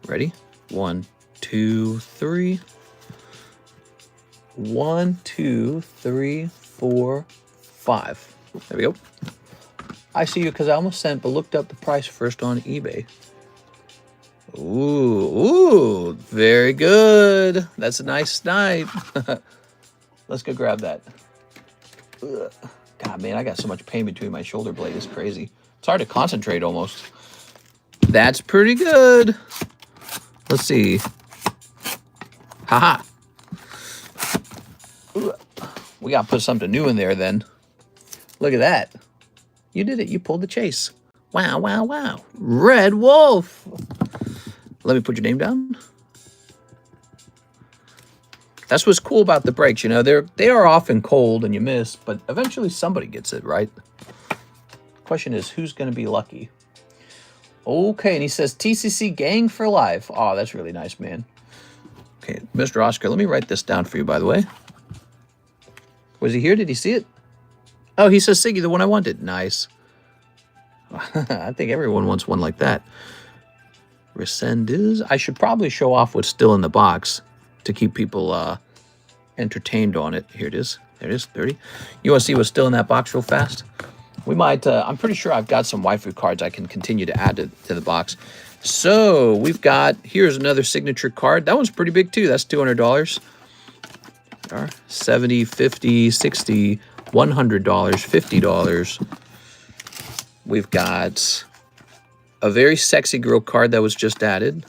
Ready? 1, 2, 3. 1, 2, 3, 4, 5. There we go. I see you because I almost sent, but looked up the price first on eBay. Ooh, very good. That's a nice snipe. Let's go grab that. Ugh. God, man, I got so much pain between my shoulder blade. It's crazy. It's hard to concentrate almost. That's pretty good. Let's see. Haha. We got to put something new in there then. Look at that. You did it. You pulled the chase. Wow, wow, wow. Red Wolf. Let me put your name down. That's what's cool about the breaks. You know, they are often cold and you miss, but eventually somebody gets it, right? Question is, who's going to be lucky? Okay, and he says TCC gang for life. Oh, that's really nice, man. Okay, Mr. Oscar, let me write this down for you, by the way. Was he here? Did he see it? Oh, he says Siggy, the one I wanted. Nice. I think everyone wants one like that. Resendez. I should probably show off what's still in the box to keep people entertained on it. Here it is. There it is, 30. You want to see what's still in that box real fast? We might, I'm pretty sure I've got some waifu cards I can continue to add to the box. So we've got, here's another signature card. That one's pretty big too. That's $200. 70, 50, 60, $100, $50. We've got a very sexy girl card that was just added.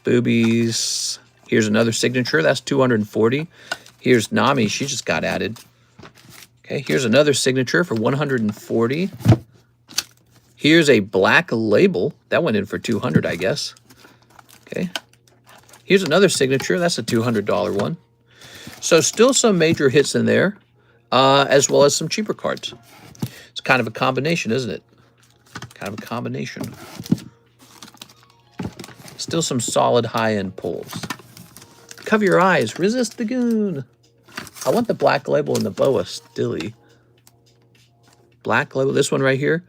Boobies. Here's another signature. That's $240. Here's Nami. She just got added. Okay, here's another signature for $140. Here's a black label. That went in for $200, I guess. Okay. Here's another signature. That's a $200 one. So still some major hits in there, as well as some cheaper cards. It's kind of a combination, isn't it? Kind of a combination. Still some solid high-end pulls. Cover your eyes. Resist the goon. I want the black label and the boa stilly. Black label. This one right here.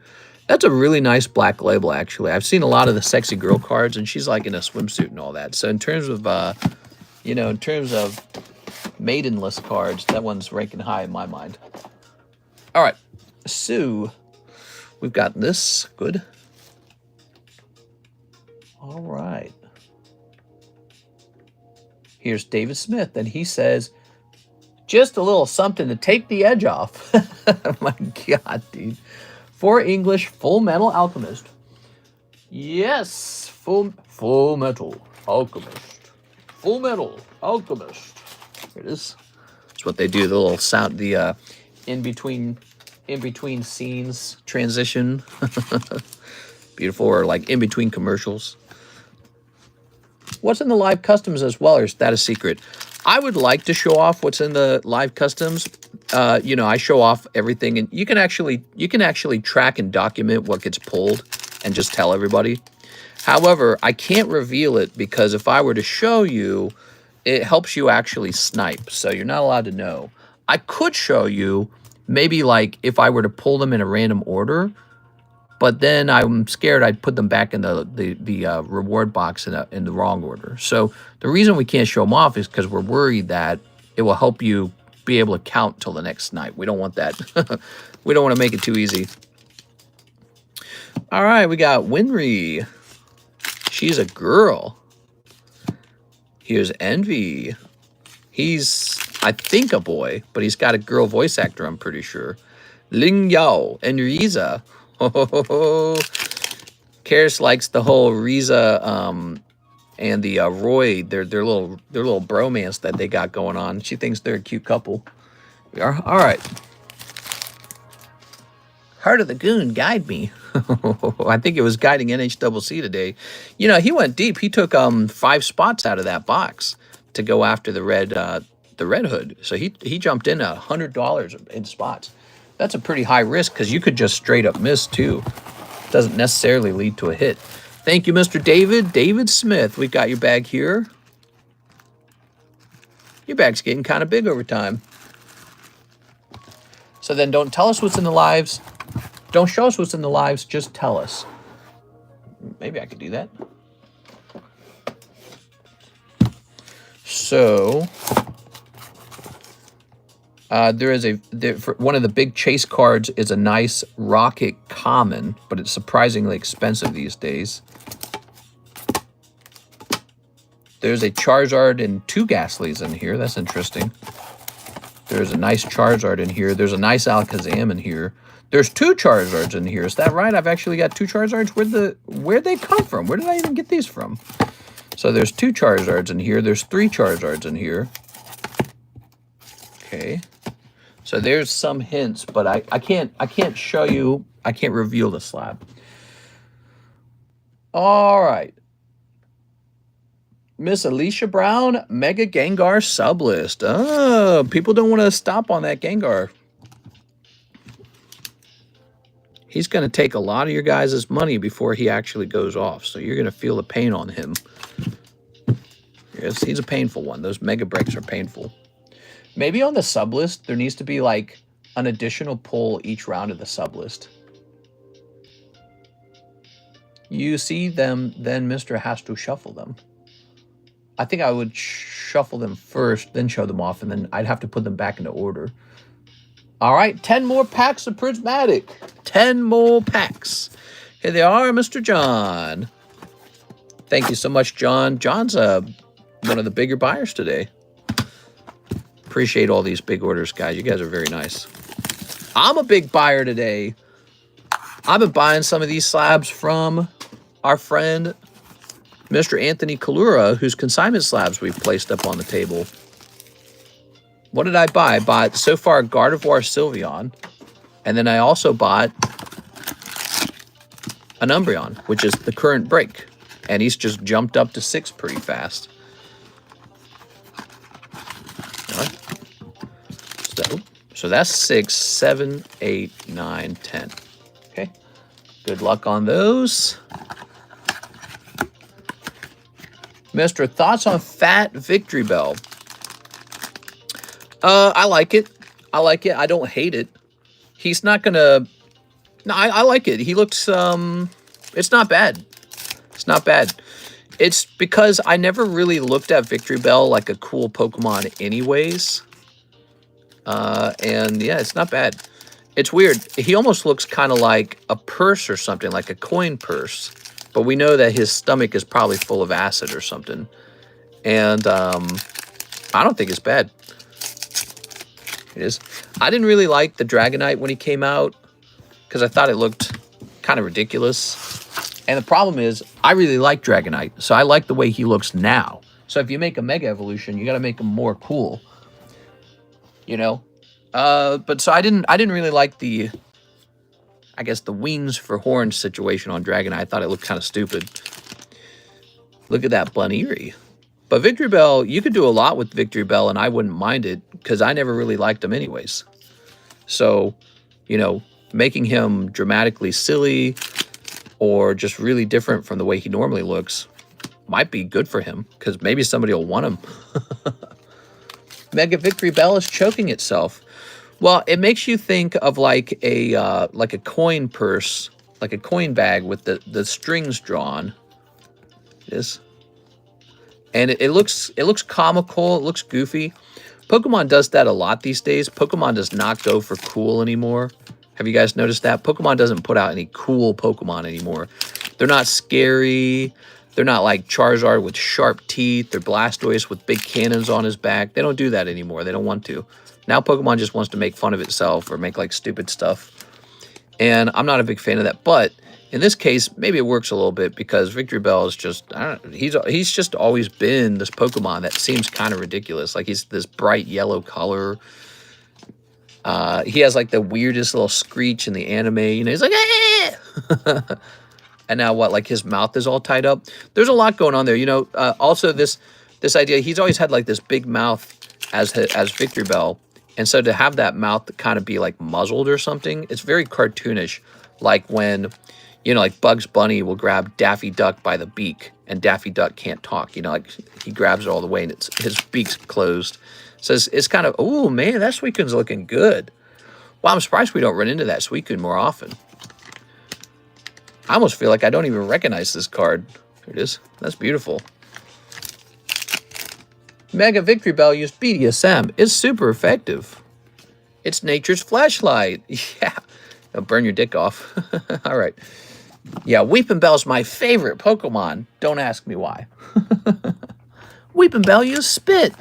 That's a really nice black label, actually. I've seen a lot of the sexy girl cards, and she's like in a swimsuit and all that. So in terms of, you know, in terms of maidenless cards, that one's ranking high in my mind. All right. So we've got this. Good. All right. Here's David Smith, and he says, just a little something to take the edge off. Oh my God, dude. For English, Full Metal Alchemist. Yes, Full Metal Alchemist. Full Metal Alchemist. Here it is. That's what they do, the little sound, the in between scenes transition. Beautiful, or like in between commercials. What's in the live customs as well, or is that a secret? I would like to show off what's in the live customs. You know, I show off everything, and you can actually track and document what gets pulled and just tell everybody. However, I can't reveal it because if I were to show you, it helps you actually snipe. So you're not allowed to know. I could show you maybe like if I were to pull them in a random order, but then I'm scared I'd put them back in the reward box in the wrong order. So the reason we can't show them off is because we're worried that it will help you be able to count till the next night. We don't want that. We don't want to make it too easy. All right, we got Winry. She's a girl. Here's Envy. He's, I think, a boy, but he's got a girl voice actor, I'm pretty sure. Ling Yao and Riza. Karis likes the whole Riza and the Roy, their little bromance that they got going on. She thinks they're a cute couple. We are. All right. Heart of the Goon, guide me. I think it was guiding NHCC today. You know, he went deep. He took 5 spots out of that box to go after the red hood. So he jumped in $100 in spots. That's a pretty high risk because you could just straight up miss too. Doesn't necessarily lead to a hit. Thank you, Mr. David Smith. We've got your bag here. Your bag's getting kind of big over time. So then don't tell us what's in the lives. Don't show us what's in the lives. Just tell us. Maybe I could do that. So there is one of the big chase cards is a nice Rocket Common, but it's surprisingly expensive these days. There's a Charizard and 2 Ghastlies in here. That's interesting. There's a nice Charizard in here. There's a nice Alakazam in here. There's 2 Charizards in here. Is that right? I've actually got 2 Charizards. Where'd they come from? Where did I even get these from? So there's 2 Charizards in here. There's 3 Charizards in here. Okay. So there's some hints, but I can't show you. I can't reveal the slab. All right. Miss Alicia Brown, Mega Gengar sublist. Oh, people don't want to stop on that Gengar. He's going to take a lot of your guys' money before he actually goes off. So you're going to feel the pain on him. Yes, he's a painful one. Those mega breaks are painful. Maybe on the sublist, there needs to be like an additional pull each round of the sublist. You see them, then Mr. has to shuffle them. I think I would shuffle them first, then show them off, and then I'd have to put them back into order. All right, 10 more packs of Prismatic. 10 more packs. Here they are, Mr. John. Thank you so much, John. John's one of the bigger buyers today. Appreciate all these big orders, guys. You guys are very nice. I'm a big buyer today. I've been buying some of these slabs from our friend, Mr. Anthony Kalura, whose consignment slabs we've placed up on the table. What did I buy? I bought, so far, Gardevoir Sylveon. And then I also bought an Umbreon, which is the current break. And he's just jumped up to 6 pretty fast. So that's 6, 7, 8, 9, 10. Okay. Good luck on those. Mr. Thoughts on Fat Victory Bell? I like it. I like it. I don't hate it. He's not gonna... No, I like it. He looks... It's not bad. It's not bad. It's because I never really looked at Victory Bell like a cool Pokemon anyways. And yeah, it's not bad. It's weird. He almost looks kind of like a purse or something, like a coin purse. But we know that his stomach is probably full of acid or something. And I don't think it's bad. It is. I didn't really like the Dragonite when he came out because I thought it looked kind of ridiculous. And the problem is, I really like Dragonite, so I like the way he looks now. So if you make a Mega Evolution, you got to make him more cool. You know? But so I didn't really like the... I guess the wings for horns situation on Dragonite. I thought it looked kind of stupid. Look at that Buneary. But Victory Bell, you could do a lot with Victory Bell, and I wouldn't mind it, because I never really liked him anyways. So, you know, making him dramatically silly, or just really different from the way he normally looks, might be good for him, because maybe somebody will want him. Mega Victory Bell is choking itself. Well, it makes you think of like a coin purse, like a coin bag with the strings drawn. This, and it looks comical. It looks goofy. Pokemon does that a lot these days. Pokemon does not go for cool anymore. Have you guys noticed that? Pokemon doesn't put out any cool Pokemon anymore. They're not scary. They're not like Charizard with sharp teeth or Blastoise with big cannons on his back. They don't do that anymore. They don't want to. Now Pokemon just wants to make fun of itself or make like stupid stuff. And I'm not a big fan of that. But in this case, maybe it works a little bit because Victory Bell is just, I don't know, he's just always been this Pokemon that seems kind of ridiculous. Like he's this bright yellow color. He has like the weirdest little screech in the anime. You know, he's like, eh! And now what, like his mouth is all tied up? There's a lot going on there. You know, also this idea, he's always had like this big mouth as Victory Bell. And so to have that mouth kind of be like muzzled or something, it's very cartoonish. Like when, you know, like Bugs Bunny will grab Daffy Duck by the beak and Daffy Duck can't talk. You know, like he grabs it all the way and his beak's closed. So it's kind of, oh man, that Suicune's looking good. Well, I'm surprised we don't run into that Suicune more often. I almost feel like I don't even recognize this card. Here it is. That's beautiful. Mega Victory Bell used BDSM. It's super effective. It's nature's flashlight. Yeah. It'll burn your dick off. All right. Yeah, Weeping Bell's my favorite Pokemon. Don't ask me why. Weeping Bell used Spit.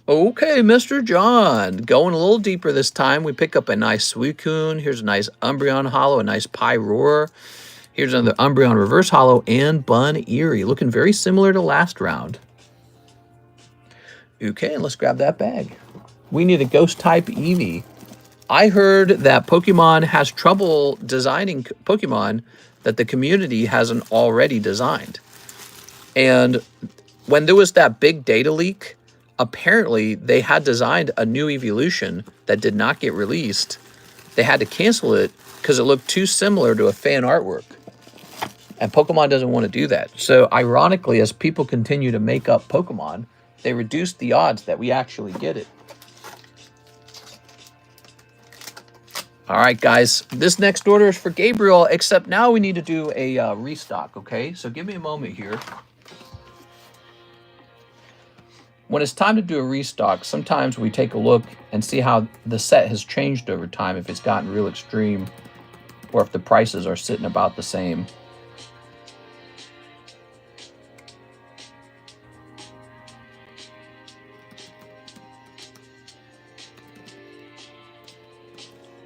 Okay, Mr. John. Going a little deeper this time. We pick up a nice Suicune. Here's a nice Umbreon Hollow, a nice Pyroar. Here's another Umbreon Reverse Hollow and Bun Eerie. Looking very similar to last round. Okay, let's grab that bag. We need a Ghost-type Eevee. I heard that Pokemon has trouble designing Pokemon that the community hasn't already designed. And when there was that big data leak, apparently they had designed a new evolution that did not get released. They had to cancel it because it looked too similar to a fan artwork. And Pokemon doesn't want to do that. So ironically, as people continue to make up Pokemon, they reduce the odds that we actually get it. All right, guys, this next order is for Gabriel, except now we need to do a restock, okay? So give me a moment here. When it's time to do a restock, sometimes we take a look and see how the set has changed over time, if it's gotten real extreme, or if the prices are sitting about the same.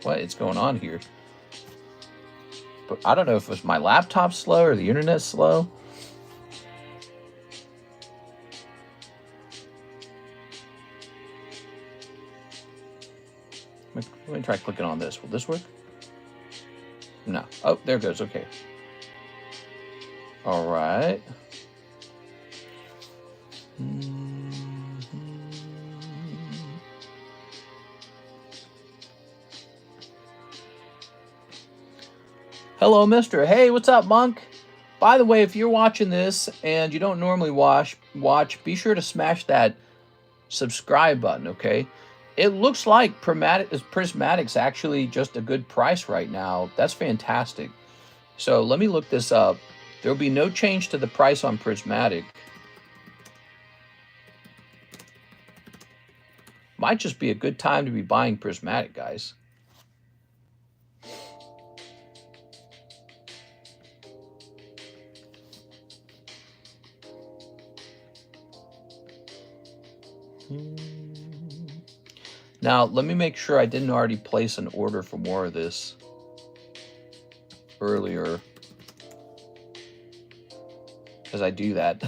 What is going on here? But I don't know if it's my laptop slow or the internet slow. Let me try clicking on this. Will this work? No. Oh, there it goes. Okay. All right. Hello, Mister. Hey, what's up, Monk? By the way, if you're watching this and you don't normally watch, be sure to smash that subscribe button, okay? It looks like Prismatic's actually just a good price right now. That's fantastic. So let me look this up. There will be no change to the price on Prismatic. Might just be a good time to be buying Prismatic, guys. Now, let me make sure I didn't already place an order for more of this earlier, because I do that.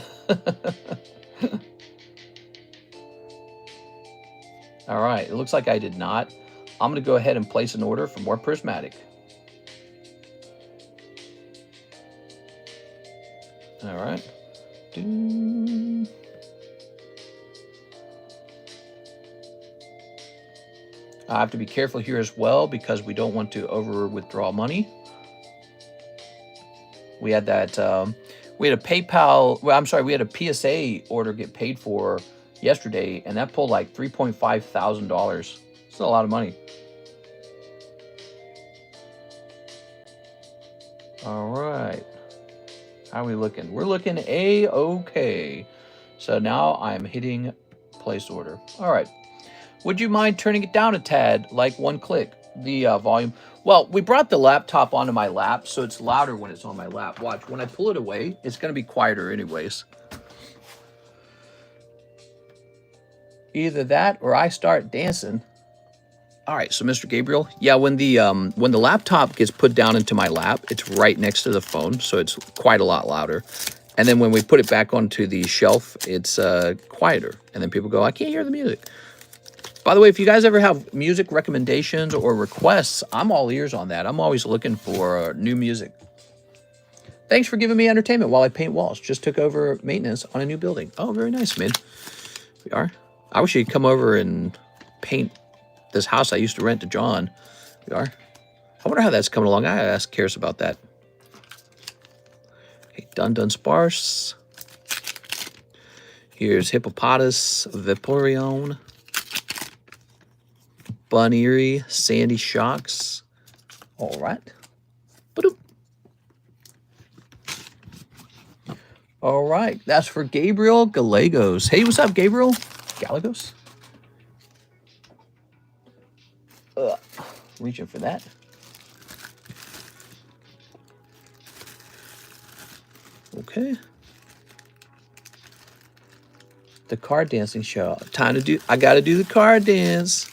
All right, it looks like I did not. I'm going to go ahead and place an order for more Prismatic. All right. I have to be careful here as well because we don't want to over withdraw money. We had that, we had a PayPal, well, I'm sorry, we had a PSA order get paid for yesterday, and that pulled like $3.5 thousand. It's a lot of money. All right. How are we looking? We're looking A-okay. So now I'm hitting place order. All right. Would you mind turning it down a tad, like one click, the volume? Well, we brought the laptop onto my lap, so it's louder when it's on my lap. Watch, when I pull it away, it's going to be quieter anyways. Either that or I start dancing. All right, so Mr. Gabriel, yeah, when the laptop gets put down into my lap, it's right next to the phone, so it's quite a lot louder. And then when we put it back onto the shelf, it's quieter. And then people go, I can't hear the music. By the way, if you guys ever have music recommendations or requests, I'm all ears on that. I'm always looking for new music. Thanks for giving me entertainment while I paint walls. Just took over maintenance on a new building. Oh, very nice, man. We are. I wish you'd come over and paint this house I used to rent to John. We are. I wonder how that's coming along. I ask Karis about that. Okay, Dun Sparse. Here's Hippopotamus Vaporeon. Bunnery, Sandy Shocks. All right. Ba-doop. All right. That's for Gabriel Gallegos. Hey, what's up, Gabriel? Gallegos? Reaching for that. Okay. The card dancing show. Time to do, I gotta do the card dance.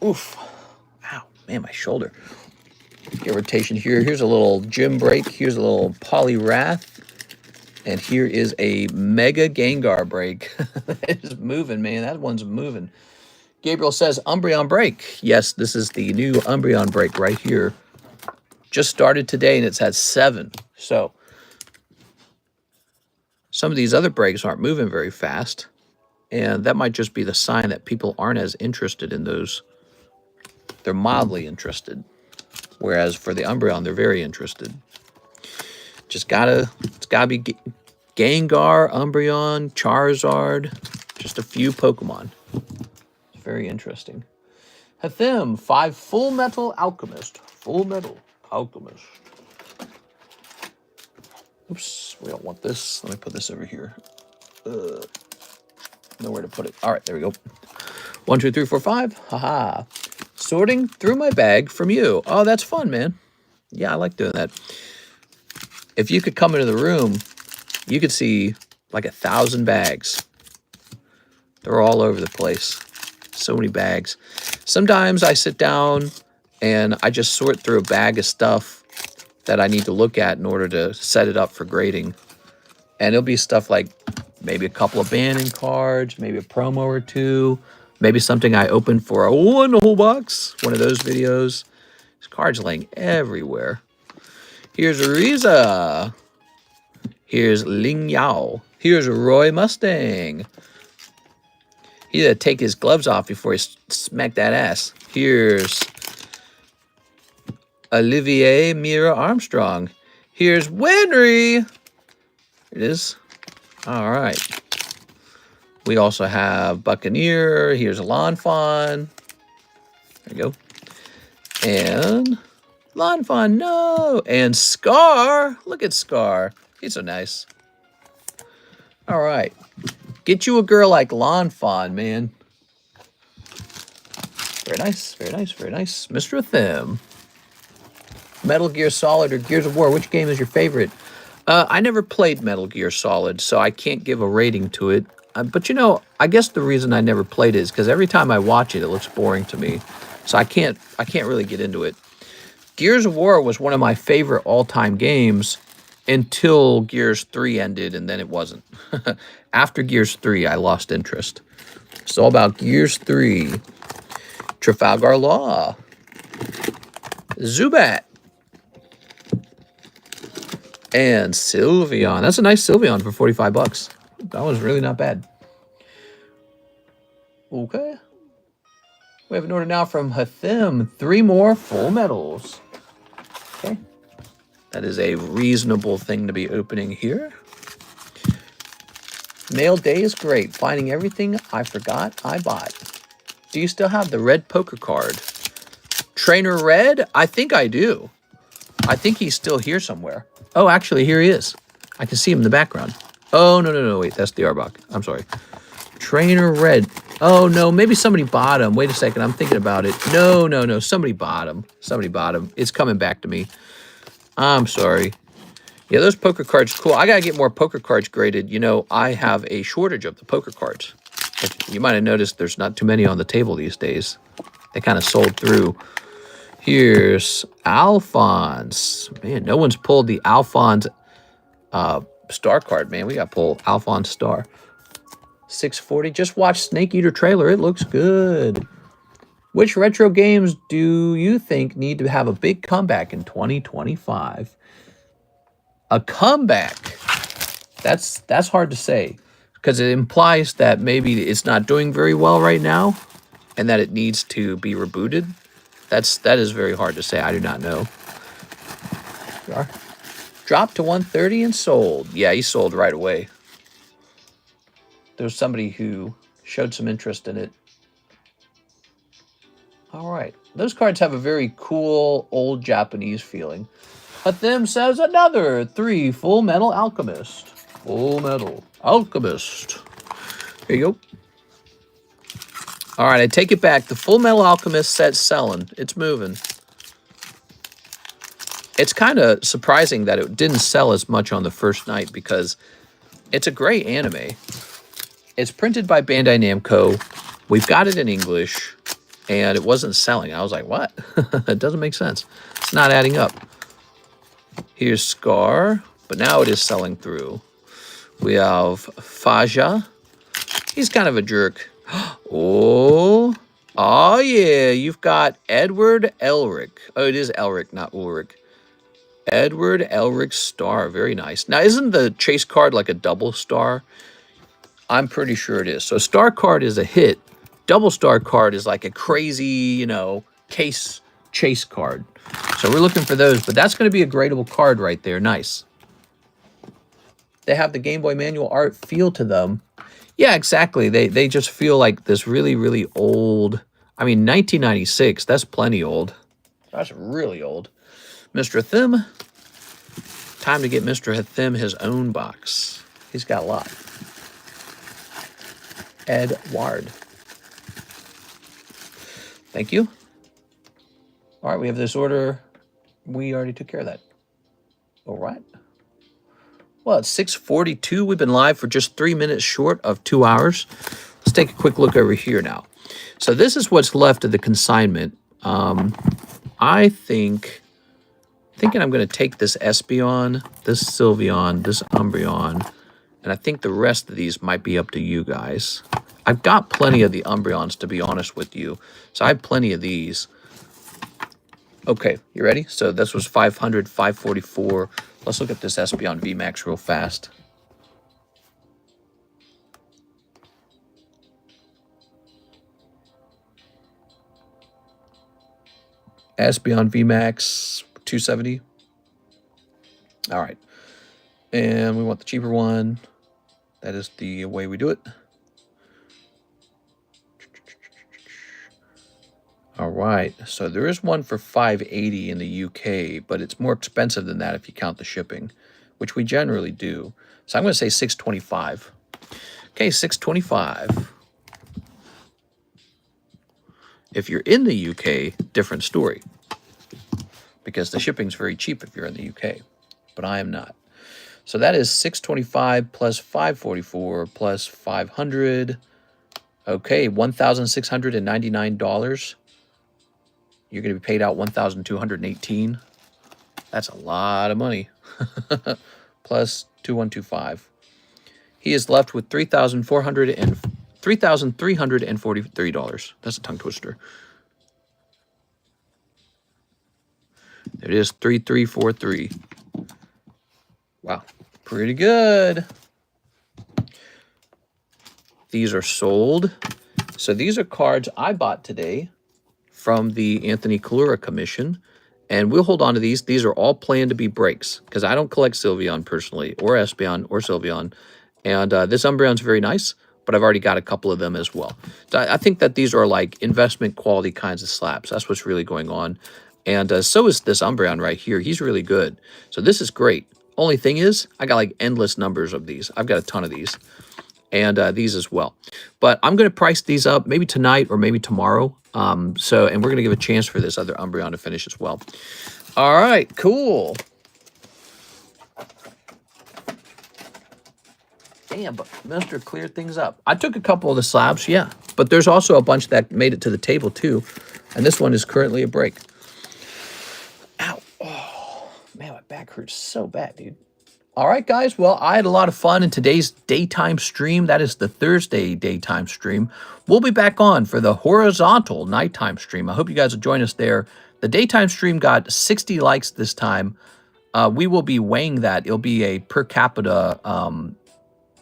Oof. Ow, man, my shoulder. Irritation here. Here's a little gym break. Here's a little Poliwrath. And here is a Mega Gengar break. It's moving, man. That one's moving. Gabriel says Umbreon break. Yes, this is the new Umbreon break right here. Just started today and it's at 7. So some of these other breaks aren't moving very fast. And that might just be the sign that people aren't as interested in those. They're mildly interested. Whereas for the Umbreon, they're very interested. It's gotta be Gengar, Umbreon, Charizard, just a few Pokemon. It's very interesting. Hathim, 5 Full Metal Alchemist. Full Metal Alchemist. Oops, we don't want this. Let me put this over here. Nowhere to put it. All right, there we go. 1, 2, 3, 4, 5. Haha. Sorting through my bag from you. Oh, that's fun, man. Yeah, I like doing that. If you could come into the room, you could see like 1,000 bags. They're all over the place. So many bags. Sometimes I sit down and I just sort through a bag of stuff that I need to look at in order to set it up for grading. And it'll be stuff like maybe a couple of banning cards, maybe a promo or two, maybe something I opened for a whole box, one of those videos. There's cards laying everywhere. Here's Riza. Here's Ling Yao. Here's Roy Mustang. He had to take his gloves off before he smacked that ass. Here's Olivier Mira Armstrong. Here's Wenry. Here it is. All right. We also have Buccaneer. Here's Lanfon. There you go. And Lanfon, no. And Scar. Look at Scar. He's so nice. All right. Get you a girl like Lanfon, man. Very nice, very nice, very nice. Mr. Thim. Metal Gear Solid or Gears of War, which game is your favorite? I never played Metal Gear Solid, so I can't give a rating to it. But you know, I guess the reason I never played it is because every time I watch it, it looks boring to me. So I can't really get into it. Gears of War was one of my favorite all-time games until Gears 3 ended, and then it wasn't. After Gears 3, I lost interest. It's all about Gears 3. Trafalgar Law. Zubat. And Sylveon. That's a nice Sylveon for 45 bucks. That was really not bad. Okay. We have an order now from Hathim. 3 more full metals. Okay. That is a reasonable thing to be opening here. Mail day is great. Finding everything I forgot I bought. Do you still have the red poker card? Trainer Red? I think I do. I think he's still here somewhere. Oh, actually, here he is. I can see him in the background. Oh, no, wait. That's the Arbok. I'm sorry. Trainer Red. Oh, no, maybe somebody bought him. Wait a second. I'm thinking about it. No. Somebody bought him. Somebody bought him. It's coming back to me. I'm sorry. Yeah, those poker cards, cool. I got to get more poker cards graded. You know, I have a shortage of the poker cards. You might have noticed there's not too many on the table these days. They kind of sold through. Here's Alphonse. Man, no one's pulled the Alphonse star card, man. We got to pull Alphonse star. 640. Just watch Snake Eater trailer. It looks good. Which retro games do you think need to have a big comeback in 2025? A comeback? That's hard to say because it implies that maybe it's not doing very well right now and that it needs to be rebooted. That is very hard to say. I do not know. Dropped to 130 and sold. Yeah, he sold right away. There was somebody who showed some interest in it. All right. Those cards have a very cool old Japanese feeling. Hathim says another 3 Full Metal Alchemist. Full Metal Alchemist. Here you go. All right, I take it back. The Full Metal Alchemist set's selling. It's moving. It's kind of surprising that it didn't sell as much on the first night because it's a great anime. It's printed by Bandai Namco. We've got it in English, and it wasn't selling. I was like, what? It doesn't make sense. It's not adding up. Here's Scar, but now it is selling through. We have Faja. He's kind of a jerk. Oh yeah, you've got Edward Elric. Oh, it is Elric, not Ulrich. Edward Elric Star, very nice. Now, isn't the chase card like a double star? I'm pretty sure it is. So star card is a hit. Double star card is like a crazy, you know, case chase card. So we're looking for those, but that's going to be a gradable card right there. Nice. They have the Game Boy manual art feel to them. Yeah, exactly. They just feel like this really, really old. I mean, 1996, that's plenty old. That's really old. Mr. Thim. Time to get Mr. Thim his own box. He's got a lot. Edward. Thank you. All right, we have this order. We already took care of that. All right. Well, it's 6:42. We've been live for just 3 minutes short of 2 hours. Let's take a quick look over here now. So this is what's left of the consignment. Thinking I'm going to take this Espeon, this Sylveon, this Umbreon, and I think the rest of these might be up to you guys. I've got plenty of the Umbreons, to be honest with you. So I have plenty of these. Okay, you ready? So this was 500, 544. Let's look at this Espeon VMAX real fast. Espeon VMAX 270. All right. And we want the cheaper one. That is the way we do it. All right. So there is one for 580 in the UK, but it's more expensive than that if you count the shipping, which we generally do. So I'm going to say 625. Okay, 625. If you're in the UK, different story, because the shipping's very cheap if you're in the UK, but I am not. So that is 625 plus 544 plus 500. Okay, $1,699. You're going to be paid out $1,218. That's a lot of money. Plus 2125. He is left with $3,343. That's a tongue twister. There it is, 3343. Wow, pretty good. These are sold. So these are cards I bought today from the Anthony Kalura commission, and we'll hold on to these. These are all planned to be breaks because I don't collect Sylveon personally, or Espeon, or Sylveon. And this Umbreon's very nice, but I've already got a couple of them as well. So I think that these are like investment quality kinds of slabs. That's what's really going on. And so is this Umbreon right here. He's really good. So this is great. Only thing is, I got like endless numbers of these. I've got a ton of these. And these as well. But I'm going to price these up maybe tonight or maybe tomorrow. And we're going to give a chance for this other Umbreon to finish as well. All right, cool. Damn, but Mr. cleared things up. I took a couple of the slabs, yeah. But there's also a bunch that made it to the table too. And this one is currently a break. Ow. Oh, man, my back hurts so bad, dude. All right, guys. Well, I had a lot of fun in today's daytime stream. That is the Thursday daytime stream. We'll be back on for the horizontal nighttime stream. I hope you guys will join us there. The daytime stream got 60 likes this time. We will be weighing that. It'll be a per capita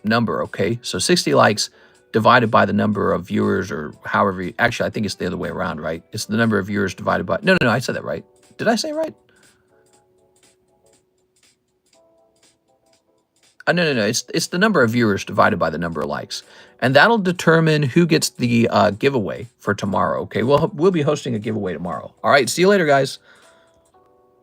number, okay? So 60 likes divided by the number of viewers, or however. Actually, I think it's the other way around, right? It's the number of viewers divided by... No, I said that right. Did I say it right? No. It's the number of viewers divided by the number of likes, and that'll determine who gets the giveaway for tomorrow. Okay, we'll be hosting a giveaway tomorrow. All right, see you later, guys.